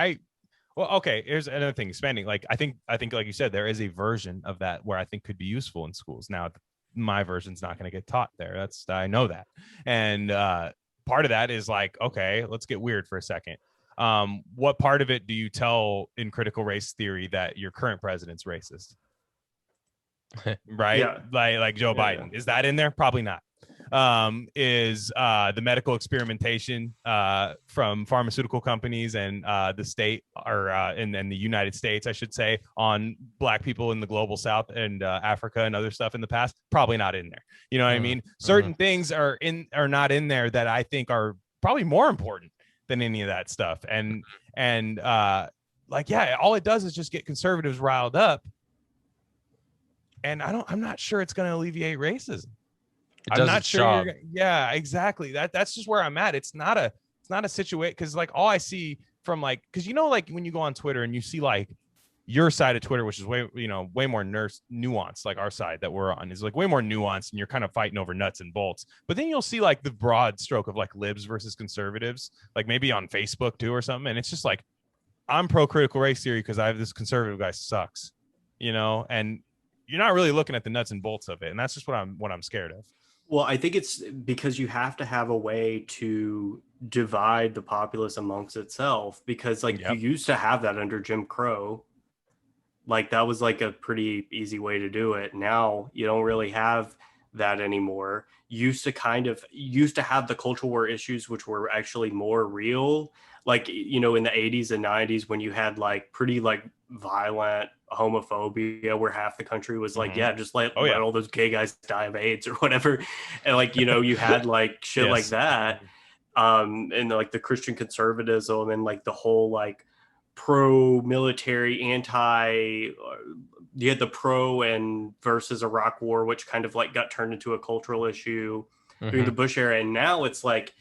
here's another thing, spending. Like I think like you said, there is a version of that where I think could be useful in schools. Now my version's not going to get taught there. I know that. And part of that is like, okay, let's get weird for a second. What part of it do you tell in critical race theory that your current president's racist? Right? Yeah. Like Joe Biden. Is that in there? Probably not. Is the medical experimentation from pharmaceutical companies and the state, or in the United States, I should say, on Black people in the global South and Africa and other stuff in the past, probably not in there. You know what I mean? Certain things are not in there that I think are probably more important than any of that stuff. And all it does is just get conservatives riled up. And I'm not sure it's going to alleviate racism. I'm not sure. Yeah, exactly. That's just where I'm at. It's not a situation, because like all I see from like, because like when you go on Twitter and you see like your side of Twitter, which is way more nuanced, like our side that we're on is like way more nuanced, and you're kind of fighting over nuts and bolts. But then you'll see like the broad stroke of like libs versus conservatives, like maybe on Facebook too or something, and it's just like, I'm pro critical race theory because I have this conservative guy sucks, and you're not really looking at the nuts and bolts of it, and that's just what I'm scared of. Well, I think it's because you have to have a way to divide the populace amongst itself, because like you used to have that under Jim Crow. Like that was like a pretty easy way to do it. Now you don't really have that anymore. Used to have the culture war issues, which were actually more real. Like, in the 80s and 90s, when you had like pretty like violent homophobia where half the country was like, just let all those gay guys die of AIDS or whatever. And like, you had like shit like that. And like the Christian conservatism and like the whole like pro-military you had the pro and versus Iraq war, which kind of like got turned into a cultural issue during the Bush era. And now it's like,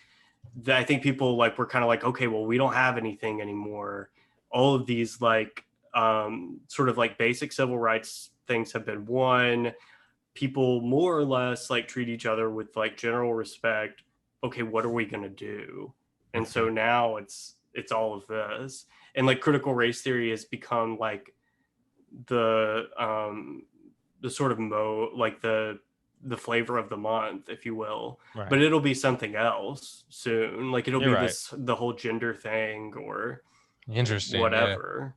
I think people like were kind of like, okay, well, we don't have anything anymore. All of these like sort of like basic civil rights things have been won. People more or less like treat each other with like general respect. Okay, what are we gonna do? And so now it's all of this, and like critical race theory has become like the sort of like the flavor of the month, if you will. Right. But it'll be something else soon. Like it'll be the whole gender thing or interesting whatever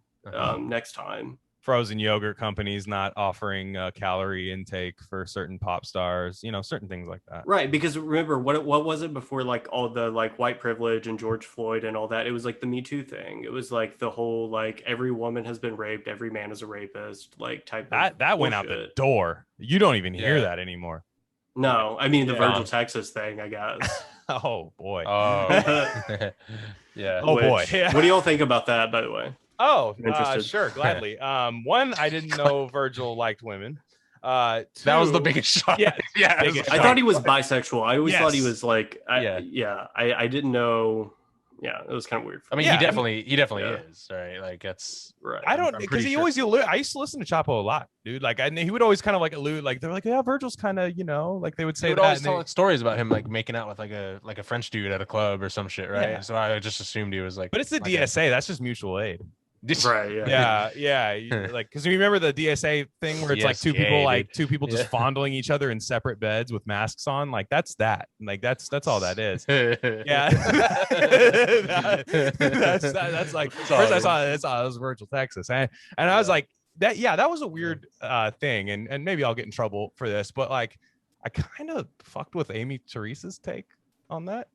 next time. frozen yogurt companies not offering calorie intake for certain pop stars, certain things like that. Right, because remember what was it before, like all the like white privilege and George Floyd and all that? It was like the Me Too thing. It was like the whole like every woman has been raped, every man is a rapist, like type of that went out the door. You don't even hear that anymore. No, I mean the Virgil, Texas thing, I guess. Oh boy. Oh yeah. Oh boy. What do y'all think about that, by the way? Oh, sure, gladly. One, I didn't know Virgil liked women. Two, that was the biggest shock. Yeah, I thought he was bisexual. I always thought he was like, I didn't know. Yeah, it was kind of weird. I mean, he definitely is, right? Like that's right. I don't, because he always allude. I used to listen to Chapo a lot, dude. Like, he would always kind of like allude, like they're like, yeah, Virgil's kind of, like they would say. He would always tell stories about him like making out with like a French dude at a club or some shit, right? Yeah. So I just assumed he was like. But it's the DSA. That's just mutual aid. Right. Yeah. Like, because you remember the DSA thing where it's like two people just fondling each other in separate beds with masks on. Like that's that. Like that's all that is. Yeah. that's like first I saw it was Virgil, Texas, and I was like that. Yeah, that was a weird thing, and maybe I'll get in trouble for this, but like I kind of fucked with Amy Teresa's take on that.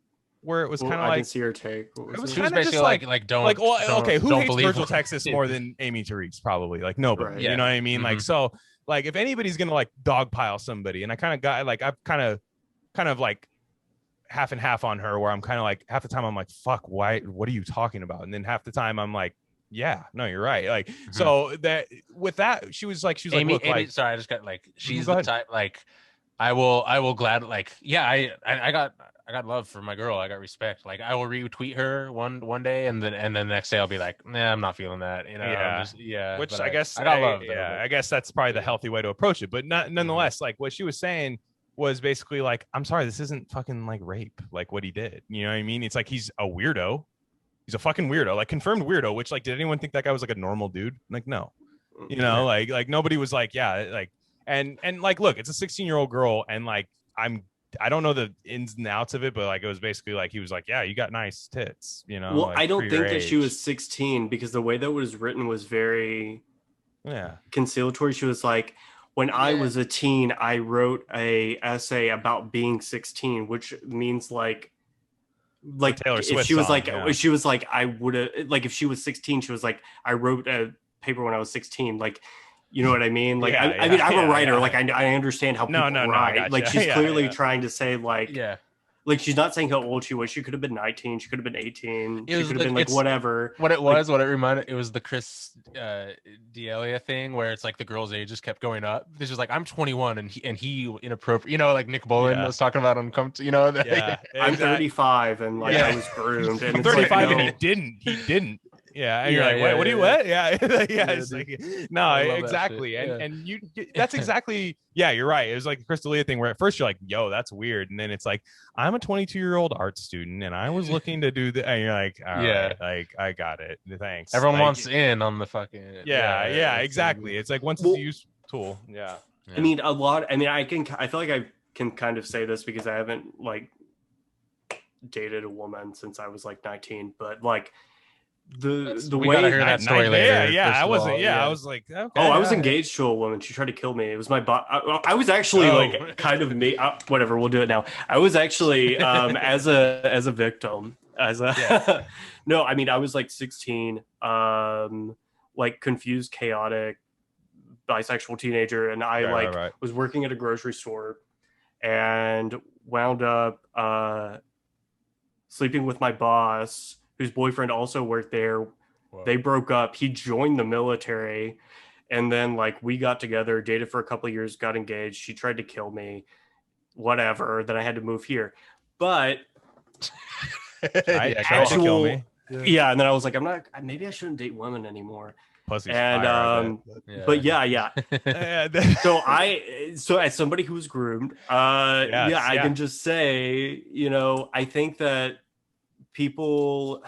Where it was kind of like, I can see her take. It was she was basically like don't like, okay, who don't hates Virgil Texas more than Amy Therese? Probably like nobody. Right. You know what I mean? Like, so like if anybody's gonna like dogpile somebody, and I kind of got like I've kind of like half and half on her, where I'm kind of like half the time I'm like, fuck, why? What are you talking about? And then half the time I'm like, yeah, no, you're right. Like, so that with that, she was like, Amy, look, like, sorry, I just got like, she's the type like, I will glad like, yeah, I got love for my girl. I got respect. Like I will retweet her one day, and then the next day I'll be like, nah, I'm not feeling that. Which I guess I got love. Yeah, I guess that's probably the healthy way to approach it. But nonetheless, like what she was saying was basically like, I'm sorry, this isn't fucking like rape. Like what he did. You know what I mean? It's like he's a weirdo. He's a fucking weirdo, like confirmed weirdo. Which like, did anyone think that guy was like a normal dude? Like no. Like nobody was like, yeah, like and like look, it's a 16-year-old girl, and like I don't know the ins and outs of it, but like it was basically like he was like, yeah, you got nice tits, Well, like, I don't think that she was 16, because the way that was written was very conciliatory. She was like, when I was a teen, I wrote a essay about being 16, which means like Taylor Swift if she was song, she was like, I would have, like if she was 16, she was like, I wrote a paper when I was 16, like. You know what I mean? Like, I mean, I'm a writer. Like, I understand how people write. Like, she's clearly trying to say, like, like she's not saying how old she was. She could have been 19. She could have been 18. She could have been like whatever. What it was, what it reminded, it was the Chris D'Elia thing where it's like the girl's age just kept going up. This is like, I'm 21 and he inappropriate. Like Nick Bolin was talking about I'm 35 and like I was groomed. And I'm 35 and he didn't. Yeah, and you're like, wait, what do you what? Yeah, it's like, no, exactly, and you, that's exactly, you're right. It was like the Chris D'Elia thing where at first you're like, yo, that's weird, and then it's like, I'm a 22-year-old art student, and I was looking to do the, and you're like, all right, like I got it, thanks. Everyone wants in on the fucking, exactly. It's like once it's a useful tool, I mean, a lot. I mean, I feel like I can kind of say this because I haven't like dated a woman since I was like 19, but like. The we way gotta hear that story later. I wasn't. I was like, okay. Oh, I was engaged to a woman. She tried to kill me. It was my I was actually like kind of me. Whatever. We'll do it now. I was actually as a victim. No, I mean I was like 16, like confused, chaotic, bisexual teenager, and I was working at a grocery store, and wound up sleeping with my boss, whose boyfriend also worked there. Whoa. They broke up. He joined the military. And then like we got together, dated for a couple of years, got engaged. She tried to kill me, whatever. Then I had to move here. But tried to kill me. Yeah. And then I was like, maybe I shouldn't date women anymore. Pussy. And but so as somebody who was groomed, I can just say, I think that people,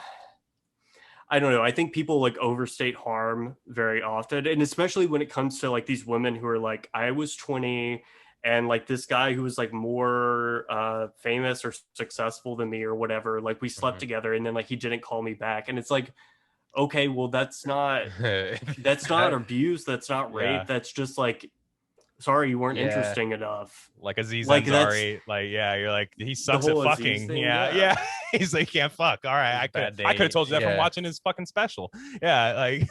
I don't know, I think people like overstate harm very often, and especially when it comes to like these women who are like, I was 20 and like this guy who was like more famous or successful than me or whatever, like we slept together and then like he didn't call me back, and it's like, okay, well, that's not abuse. That's not rape. Yeah. That's just like, sorry, you weren't Yeah. interesting enough. Like Aziz Like, Ansari, like, yeah, you're like, he sucks at whole Aziz fucking. thing, Yeah, yeah. yeah. He's like, can't fuck. All right, I Bad could have told you that from yeah. watching his fucking special. Yeah, like,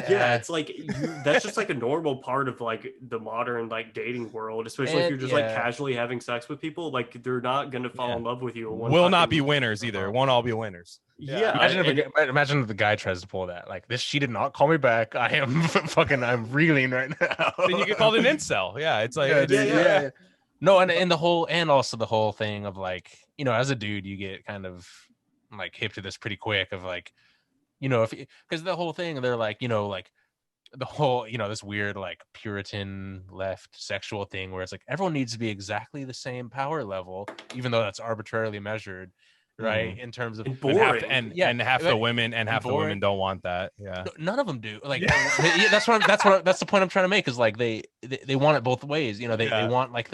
Yeah, it's like that's just like a normal part of like the modern like dating world, especially if you're just like casually having sex with people. Like they're not gonna fall in love with you. Will not be winners either. Won't all be winners. Yeah, imagine if the guy tries to pull that. Like, this, she did not call me back. I am fucking, I'm reeling right now. Then you get called an incel. Yeah, it's like, yeah. No, and the whole, and also the whole thing of like, you know, as a dude, you get kind of like hip to this pretty quick of like, you know, if, because the whole thing, they're like, you know, like the whole, you know, this weird like Puritan left sexual thing where it's like everyone needs to be exactly the same power level, even though that's arbitrarily measured, right? In terms of and half the women and half the women don't want that. Yeah, none of them do. Like that's the point I'm trying to make is like they want it both ways. You know, they want like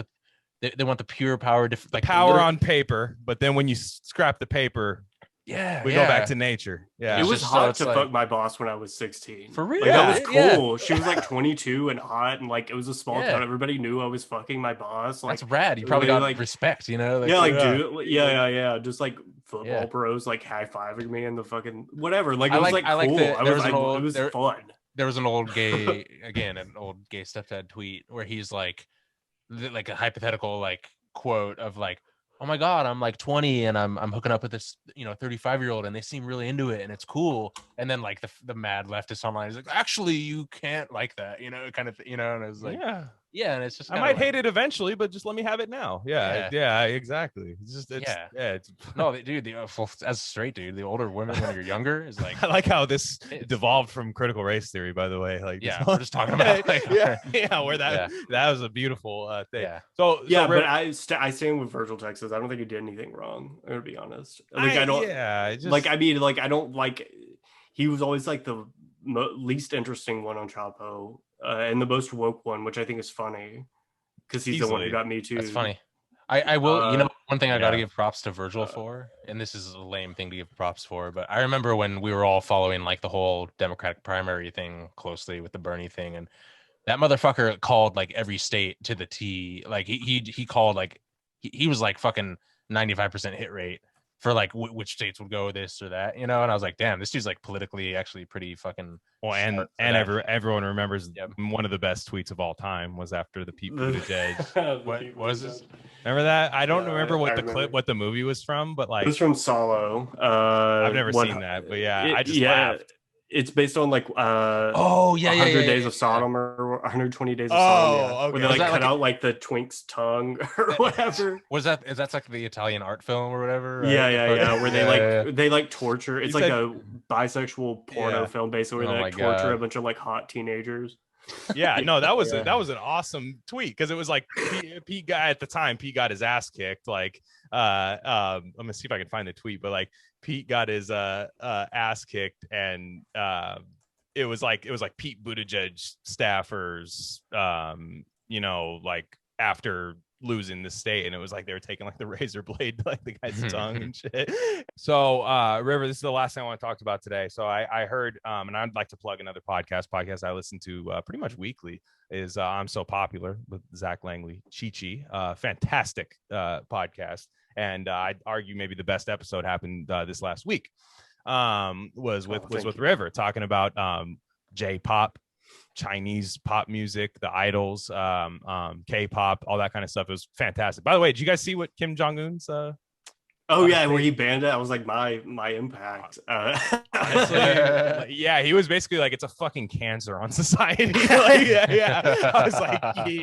they want the pure power, like power on paper, but then when you scrap the paper, we go back to nature. Yeah, it was hot to fuck my boss when I was 16. For real, like, that was cool. She was like 22 and hot, and like it was a small town. Everybody knew I was fucking my boss. Like, that's rad. You probably got like respect, you know? Like, dude, just like football bros like high fiving me and the fucking whatever. Like it was like cool. It was fun. There was an old gay stepdad tweet where he's like a hypothetical like quote of like, oh my God, I'm like 20 and I'm hooking up with this, you know, 35-year-old and they seem really into it and it's cool. And then like the mad leftist online is like, actually, you can't like that, you know, kind of, you know, and it was like, yeah, and it's just I might hate it eventually, but just let me have it now. Yeah, exactly. It's just it's no, dude. As a straight dude, the older women when you're younger is like. I like how this devolved from critical race theory. By the way, like we're just talking about like, where that was a like a thing. Yeah. So but I stand with Virgil Texas. I don't think he did anything wrong. I'm gonna be honest. Like I don't. Yeah. Like I mean, like I don't like. He was always like the least interesting one on Chapo. And the most woke one, which I think is funny, because he's the one who got me too. That's funny. I will. You know, one thing I got to give props to Virgil for, and this is a lame thing to give props for, but I remember when we were all following like the whole Democratic primary thing closely with the Bernie thing, and that motherfucker called like every state to the T. Like he called like he was like fucking 95% hit rate for like which states would go this or that, you know. And I was like, damn, this dude's like politically actually pretty fucking everyone remembers one of the best tweets of all time was after the Pete Buttigieg. What was this? Remember that? I don't remember what the movie was from, but like it was from Solo. I've never seen that, but I just laughed. It's based on like 100 Days of Sodom or 120 Days of Sodom. Okay. Where they like cut out like the twink's tongue or whatever. Is that like the Italian art film or whatever? Right? Yeah. Where they like torture. It's like a bisexual porno film basically where they like torture a bunch of like hot teenagers. Yeah, no, that was an awesome tweet because it was like Pete got his ass kicked. Like I'm gonna see if I can find the tweet, but like Pete got his ass kicked, and it was like Pete Buttigieg staffers, you know, like after losing the state, and it was like they were taking like the razor blade to like the guy's tongue and shit. So River, this is the last thing I want to talk about today. So I heard and I'd like to plug another podcast I listen to pretty much weekly is I'm So Popular with Zach Langley, Chi fantastic podcast, and I'd argue maybe the best episode happened this last week. Was with River talking about J-pop, Chinese pop music, the idols, K-pop, all that kind of stuff. It was fantastic. By the way, did you guys see what Kim Jong-un's where he banned it? I was like, my impact. Yeah, he was basically like, it's a fucking cancer on society. Like, I was like,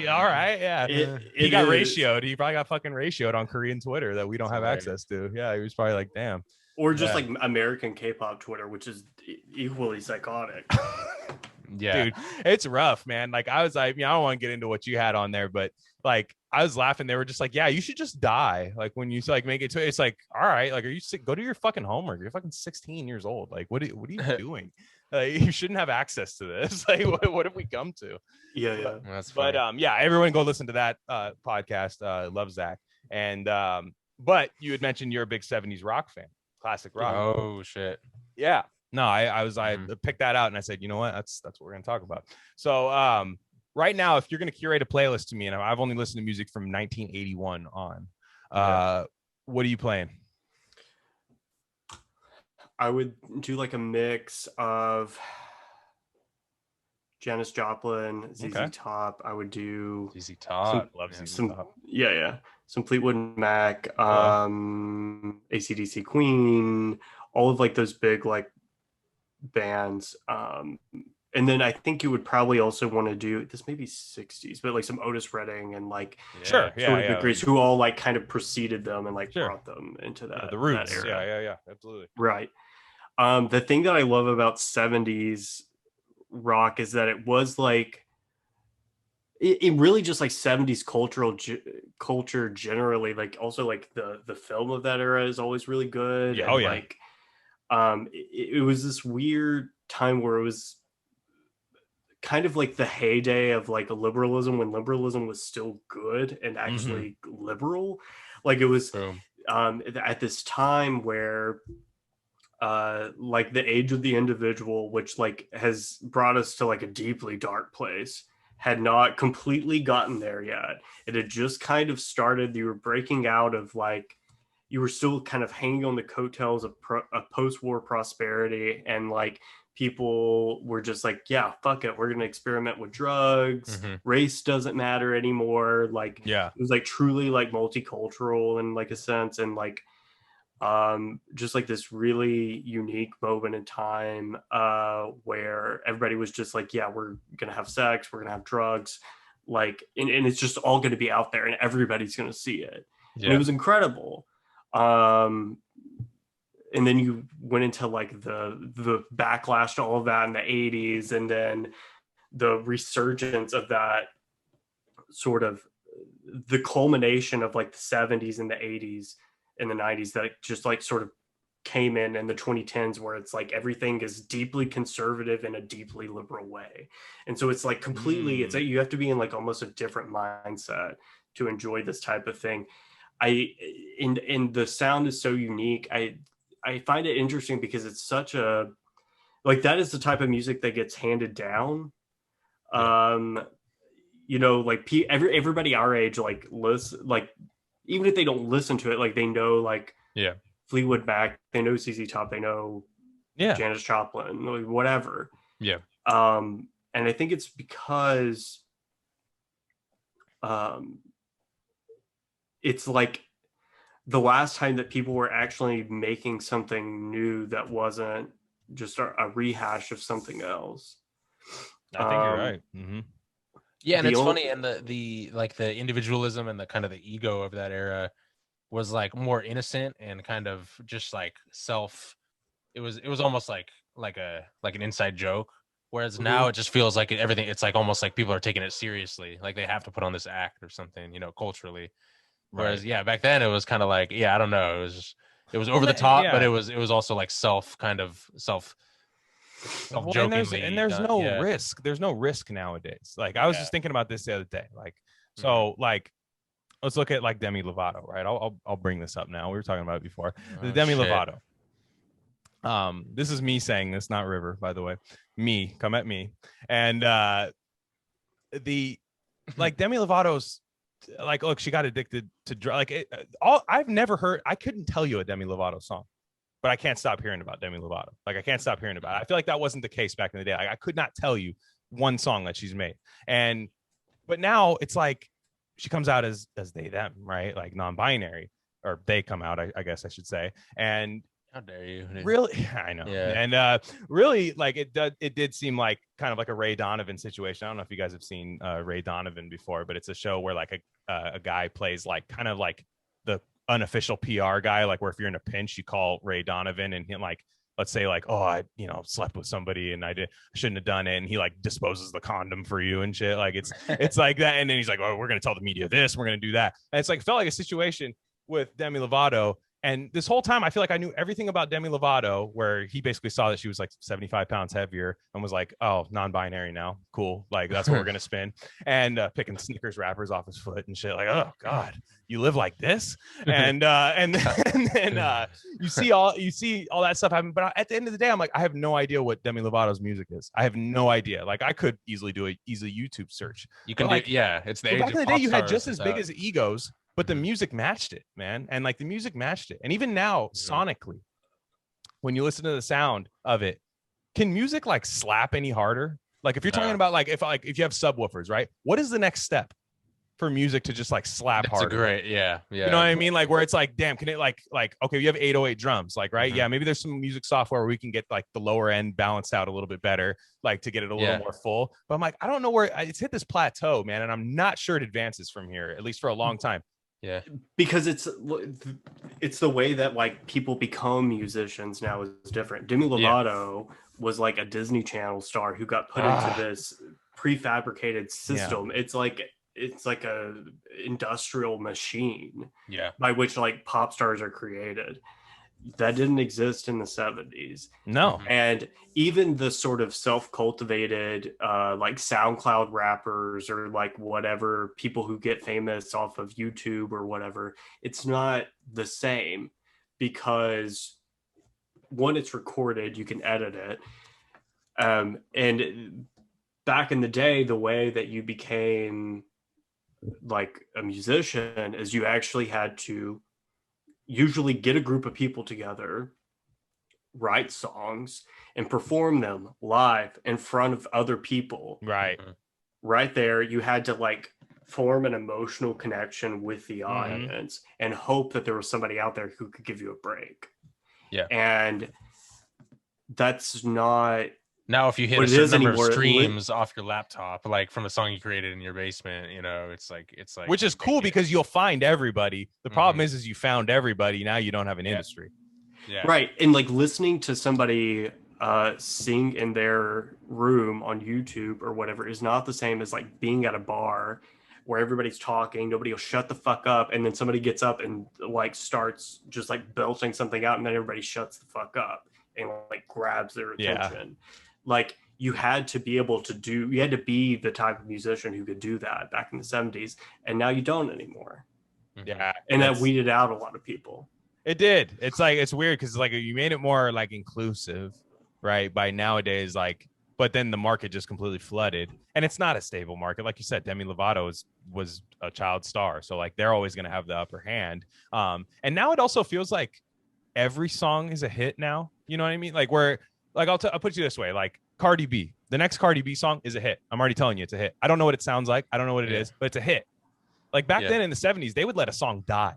all right, he got ratioed. He probably got fucking ratioed on Korean Twitter that we don't have access to. Yeah, he was probably like, damn. Or just like American K-pop Twitter, which is equally psychotic. Yeah, dude, it's rough, man. Like I was like, I don't want to get into what you had on there, but like I was laughing. They were just like, yeah, you should just die. Like when you like make it to, it's like, all right, like, are you sick? Go do your fucking homework. You're fucking 16 years old. Like, what are you doing? You shouldn't have access to this. Like, what have we come to? Yeah. That's funny. But everyone go listen to that podcast. Love Zach. And but you had mentioned you're a big 70s rock fan, classic rock. Oh shit. Yeah. No, I picked that out and I said, you know what, that's what we're gonna talk about. So right now, if you're gonna curate a playlist to me, and I've only listened to music from 1981 on, what are you playing? I would do like a mix of Janis Joplin, ZZ Top. I would do ZZ Top. Love ZZ Top. Yeah. Some Fleetwood Mac, AC/DC, Queen, all of like those big like bands. And then I think you would probably also want to do this, maybe 60s, but like some Otis Redding and like the greats who all like kind of preceded them and like brought them into that, the roots. That era. Yeah, absolutely. Right. The thing that I love about 70s rock is that it was like it really just like 70s culture generally, like also like the film of that era is always really good. Like it was this weird time where it was kind of like the heyday of like liberalism, when liberalism was still good and actually liberal. Like it was at this time where like the age of the individual, which like has brought us to like a deeply dark place, had not completely gotten there yet. It had just kind of started. You were breaking out of like, you were still kind of hanging on the coattails of post-war prosperity, and like people were just like, yeah, fuck it, we're gonna experiment with drugs. Race doesn't matter anymore. Like, it was like truly like multicultural in like a sense, and like just like this really unique moment in time where everybody was just like, yeah, we're gonna have sex, we're gonna have drugs, like, and it's just all gonna be out there and everybody's gonna see it. And it was incredible. And then you went into like the backlash to all of that in the 80s, and then the resurgence of that, sort of the culmination of like the 70s and the 80s and the 90s that just like sort of came in the 2010s, where it's like everything is deeply conservative in a deeply liberal way. And so it's like completely, it's like you have to be in like almost a different mindset to enjoy this type of thing. And the sound is so unique. I find it interesting because it's such a, like, that is the type of music that gets handed down. You know, like everybody our age, like listen, like even if they don't listen to it, like they know like Fleetwood Mac, they know ZZ Top, they know Janis Joplin, like, whatever. And I think it's because it's like the last time that people were actually making something new that wasn't just a rehash of something else. I think you're right. Yeah, and it's funny, and the like the individualism and the kind of the ego of that era was like more innocent and kind of just like it was almost like an inside joke. Whereas now it just feels like everything, it's like almost like people are taking it seriously, like they have to put on this act or something, you know, culturally. Whereas back then it was kind of like, I don't know, it was over the top, but it was also like self-jokingly. And there's no risk. There's no risk nowadays. Like I was just thinking about this the other day. Like, so like, let's look at like Demi Lovato, right? I'll bring this up now. We were talking about it before. The Demi Lovato. This is me saying this, not River, by the way. Me, come at me. And like Demi Lovato's, like, look, she got addicted to drugs. Like I've never heard. I couldn't tell you a Demi Lovato song, but I can't stop hearing about Demi Lovato. Like I can't stop hearing about it. I feel like that wasn't the case back in the day. Like, I could not tell you one song that she's made. But now it's like she comes out as they, them, right? Like non-binary, or they come out, I guess I should say. And how dare you? Really, I know. Yeah. And really, like it did seem like kind of like a Ray Donovan situation. I don't know if you guys have seen Ray Donovan before, but it's a show where like a guy plays like kind of like the unofficial PR guy, like where if you're in a pinch, you call Ray Donovan, and he, like, let's say like, oh, I slept with somebody and I shouldn't have done it, and he like disposes the condom for you and shit. Like it's like that, and then he's like, oh, we're gonna tell the media this, we're gonna do that. And it's like felt like a situation with Demi Lovato. And this whole time, I feel like I knew everything about Demi Lovato, where he basically saw that she was like 75 pounds heavier and was like, oh, non-binary now. Cool. Like, that's what we're going to spin. And picking Snickers wrappers off his foot and shit. Like, oh, God, you live like this? And then you see all that stuff happen. But at the end of the day, I'm like, I have no idea what Demi Lovato's music is. I have no idea. Like, I could easily do a YouTube search. You can like, it's the age back of in the day, you had stars just as big as egos. But the music matched it, man. And like the music matched it. And even now, sonically, when you listen to the sound of it, can music like slap any harder? Like if you're talking about if you have subwoofers, right? What is the next step for music to just like slap harder? That's great. Yeah. You know what I mean? Like where it's like, damn, can it like, okay, you have 808 drums, like, right? Yeah, maybe there's some music software where we can get like the lower end balanced out a little bit better, like to get it a little more full. But I'm like, I don't know where it's hit this plateau, man. And I'm not sure it advances from here, at least for a long time. Yeah, because it's the way that like people become musicians now is different. Demi Lovato was like a Disney Channel star who got put into this prefabricated system. It's like a industrial machine by which like pop stars are created. That didn't exist in the 70s. No. And even the sort of self-cultivated like SoundCloud rappers or like whatever people who get famous off of YouTube or whatever, it's not the same because one, it's recorded, you can edit it. And back in the day, the way that you became like a musician is you actually had to usually get a group of people together, write songs, and perform them live in front of other people. Right there, you had to like form an emotional connection with the audience and hope that there was somebody out there who could give you a break. Yeah. And that's not... Now, if you hit a certain number of streams off your laptop, like from a song you created in your basement, you know, it's like, which is cool because you'll find everybody. The problem is you found everybody. Now you don't have an industry. Yeah. Right. And like listening to somebody sing in their room on YouTube or whatever is not the same as like being at a bar where everybody's talking, nobody will shut the fuck up. And then somebody gets up and like starts just like belching something out and then everybody shuts the fuck up and like grabs their attention. Like you had to be the type of musician who could do that back in the 70s. And now you don't anymore. Yeah. And that weeded out a lot of people. It did. It's like, it's weird because like you made it more like inclusive, right? By nowadays, like, but then the market just completely flooded and it's not a stable market. Like you said, Demi Lovato was a child star. So like they're always going to have the upper hand. And now it also feels like every song is a hit now. You know what I mean? Like where, like I'll put you this way, like Cardi B, the next Cardi B song is a hit. I'm already telling you it's a hit. I don't know what it sounds like. I don't know what it is, but it's a hit. Like back then in the 70s, they would let a song die.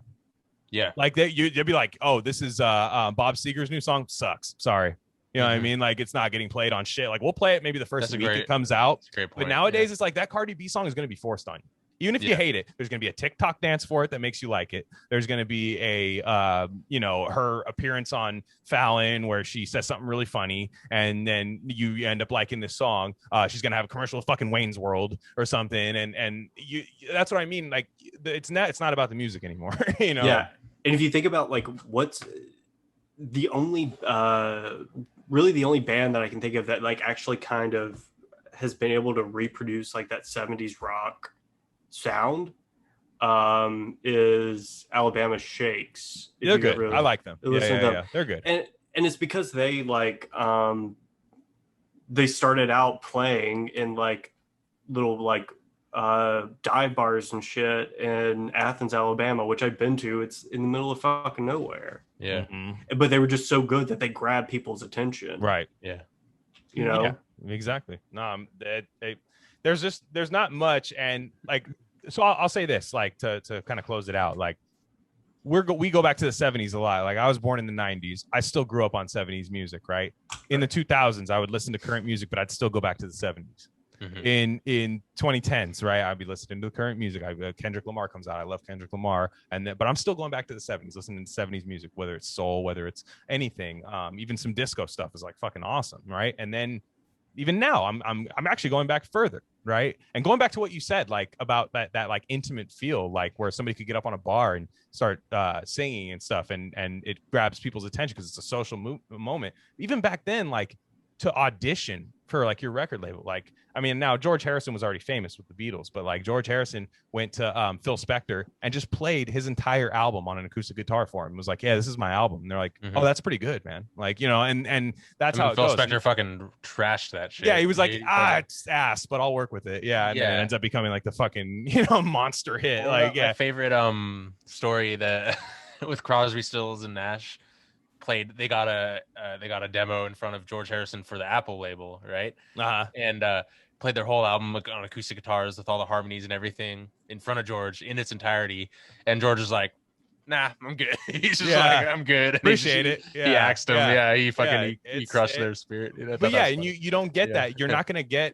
Yeah. Like you'd be like, oh, this is Bob Seger's new song sucks. Sorry. You know what I mean? Like it's not getting played on shit. Like we'll play it maybe the first week it comes out. But nowadays it's like that Cardi B song is going to be forced on you. Even if you hate it, there's going to be a TikTok dance for it that makes you like it. There's going to be a, her appearance on Fallon where she says something really funny, and then you end up liking this song. She's going to have a commercial of fucking Wayne's World or something, and that's what I mean. Like it's not about the music anymore, you know? Yeah, and if you think about like what's the only, really the only band that I can think of that like actually kind of has been able to reproduce like that 70s rock sound is Alabama Shakes. They're good. I like them. Yeah. They're good. And it's because they like they started out playing in like little like dive bars and shit in Athens, Alabama, which I've been to. It's in the middle of fucking nowhere. Yeah. Mm-hmm. But they were just so good that they grabbed people's attention. Right. Yeah. You know? Yeah, exactly. No, there's not much, and like, so I'll say this, like to kind of close it out, like we go back to the 70s a lot. Like I was born in the 90s. I still grew up on 70s music, right? In the 2000s, I would listen to current music, but I'd still go back to the 70s. Mm-hmm. In 2010s, right? I'd be listening to the current music. Kendrick Lamar comes out. I love Kendrick Lamar, but I'm still going back to the 70s, listening to 70s music, whether it's soul, whether it's anything, even some disco stuff is like fucking awesome, right? And then even now, I'm actually going back further, right? And going back to what you said, like about that like intimate feel, like where somebody could get up on a bar and start singing and stuff, and it grabs people's attention because it's a social moment. Even back then, like to audition for like your record label, like I mean, now George Harrison was already famous with the Beatles, but like George Harrison went to Phil Spector and just played his entire album on an acoustic guitar for him. It was like, yeah, this is my album. And they're like, oh, that's pretty good, man. Like, you know, and that's how it Phil goes. Spector fucking trashed that shit. Yeah, he was like, it's ass, but I'll work with it. Yeah, and then it ends up becoming like the fucking, you know, monster hit. Like, yeah. My favorite story that with Crosby, Stills, and Nash played. They got a demo in front of George Harrison for the Apple label, right? And played their whole album on acoustic guitars with all the harmonies and everything in front of George in its entirety. And George is like, nah, I'm good. He's just like, I'm good. And Appreciate it. Yeah. He axed him. Yeah, he fucking he crushed their spirit. You know, but yeah, and you don't get that. You're not gonna get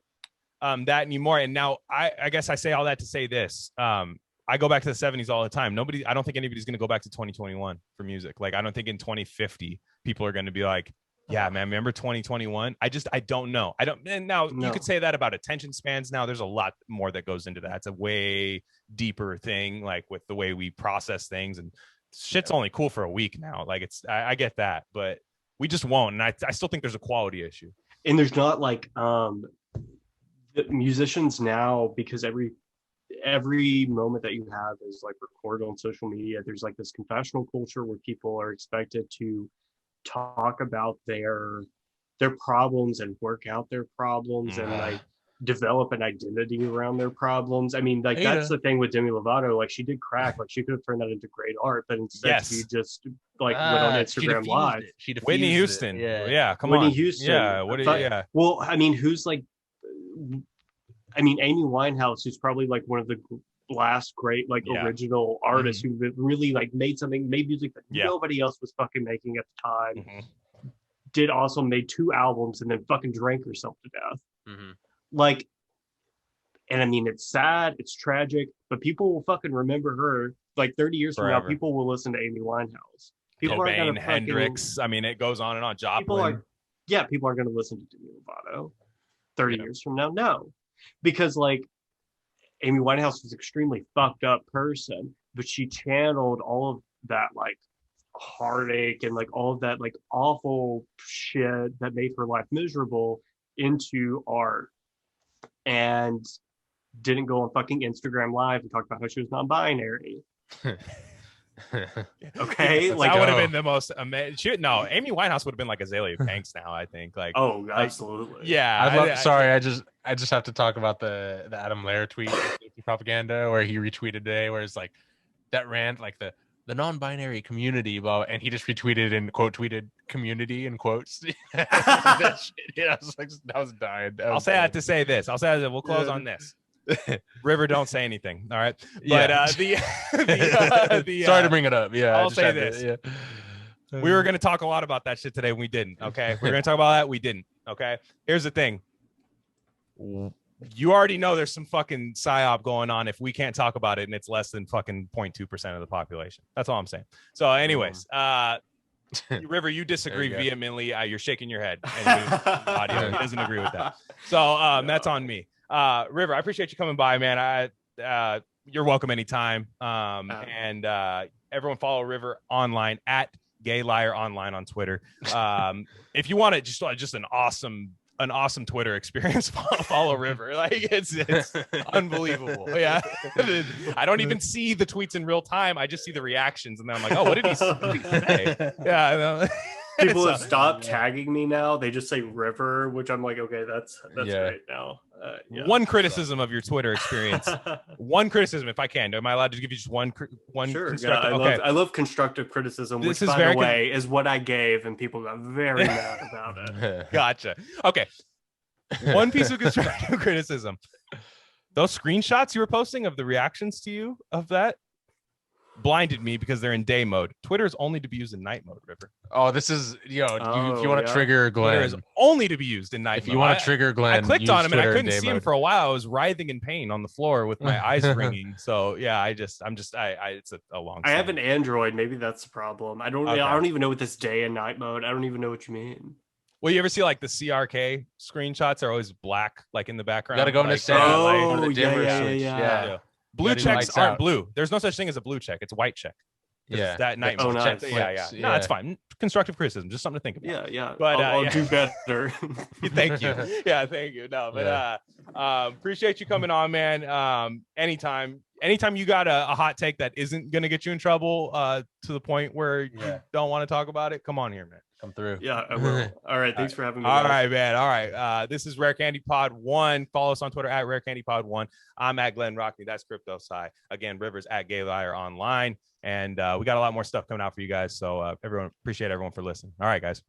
that anymore. And now I guess I say all that to say this. I go back to the 70s all the time. I don't think anybody's gonna go back to 2021 for music. Like I don't think in 2050 people are gonna be like, yeah, man, remember 2021? I don't know. And now you could say that about attention spans. Now there's a lot more that goes into that. It's a way deeper thing, like with the way we process things, and shit's only cool for a week now. Like I get that, but we just won't. And I still think there's a quality issue. And there's not like the musicians now, because every moment that you have is like recorded on social media. There's like this confessional culture where people are expected to talk about their problems and work out their problems and like develop an identity around their problems. I mean, like that's the thing with Demi Lovato. Like she did crack, like she could have turned that into great art, but instead she just like went on Instagram Live. Whitney Houston. Come on. Whitney Houston. Yeah. Well, I mean, who's like, I mean, Amy Winehouse, who's probably like one of the last great like original artists who really like made music that nobody else was fucking making at the time. Made 2 albums and then fucking drank herself to death. Like, and I mean, it's sad, it's tragic, but people will fucking remember her like 30 years from now. People will listen to Amy Winehouse. People aren't gonna Hendrix. I mean, it goes on and on. Joplin. People aren't going to listen to Demi Lovato 30 years from now. No, because like Amy Winehouse was an extremely fucked up person, but she channeled all of that like heartache and like all of that like awful shit that made her life miserable into art, and didn't go on fucking Instagram Live and talk about how she was non-binary. Okay, like that would have been the most amazing. No, Amy Winehouse would have been like Azalea Banks now. I think like absolutely. Yeah, I just have to talk about the Adam Lehrer tweet propaganda where he retweeted today, where it's like that rant, like the non-binary community, blah, and he just retweeted and quote tweeted community in quotes. That shit, yeah, I was dying. I'll say that to say this. We'll close on this. River, don't say anything. All right. But sorry to bring it up. Yeah. I'll say this. We were going to talk a lot about that shit today and we didn't. Okay. We're going to talk about that. We didn't. Okay. Here's the thing. You already know there's some fucking psyop going on if we can't talk about it and it's less than fucking 0.2% of the population. That's all I'm saying. So anyways, River, you disagree vehemently. You're shaking your head. And audio, he doesn't agree with that. So that's on me. River, I appreciate you coming by, man. You're welcome anytime. And everyone follow River online at Gay Liar Online on Twitter. If you want it, just an awesome Twitter experience, follow River. Like it's unbelievable. Yeah. I don't even see the tweets in real time. I just see the reactions and then I'm like, oh, what did he say? Yeah. People have stopped tagging me now. They just say River, which I'm like, okay, that's great now. One criticism of your Twitter experience. One criticism, if I can. Am I allowed to give you just one? Sure. Yeah, I love constructive criticism, which, by the way, is what I gave, and people got very mad about it. Gotcha. Okay. One piece of constructive criticism. Those screenshots you were posting of the reactions to you of that blinded me because they're in day mode. Twitter is only to be used in night mode, River. Oh, this is if you want to trigger Glenn. Twitter is only to be used in night mode. If you want to trigger Glenn, I clicked on him and I couldn't see him for a while. I was writhing in pain on the floor with my eyes ringing. So yeah, it's a long. I have an Android. Maybe that's the problem. I don't even know what this day and night mode. I don't even know what you mean. Well, you ever see like the CRK screenshots are always black, like in the background? You gotta go into like, settings. Oh, go to the dimmer yeah. switch. Yeah. Blue Gotta do checks lights aren't out. blue. There's no such thing as a blue check. It's a white check. Yeah. It's that nightmare. Oh, nice. Yeah. No, it's fine. Constructive criticism, just something to think about. Yeah. But I'll do better. Thank you. Yeah, thank you. No, but appreciate you coming on, man. Anytime you got a hot take that isn't gonna get you in trouble to the point where you don't want to talk about it, come on here, man. Come through. Yeah, I will. All right, thanks for having me. All right, man. All right. This is Rare Candy Pod 1. Follow us on Twitter at Rare Candy Pod 1. I'm at Glenn Rockney. That's Crypto Sci. Again, Rivers at Gay Liar Online. And we got a lot more stuff coming out for you guys. So appreciate everyone for listening. All right, guys.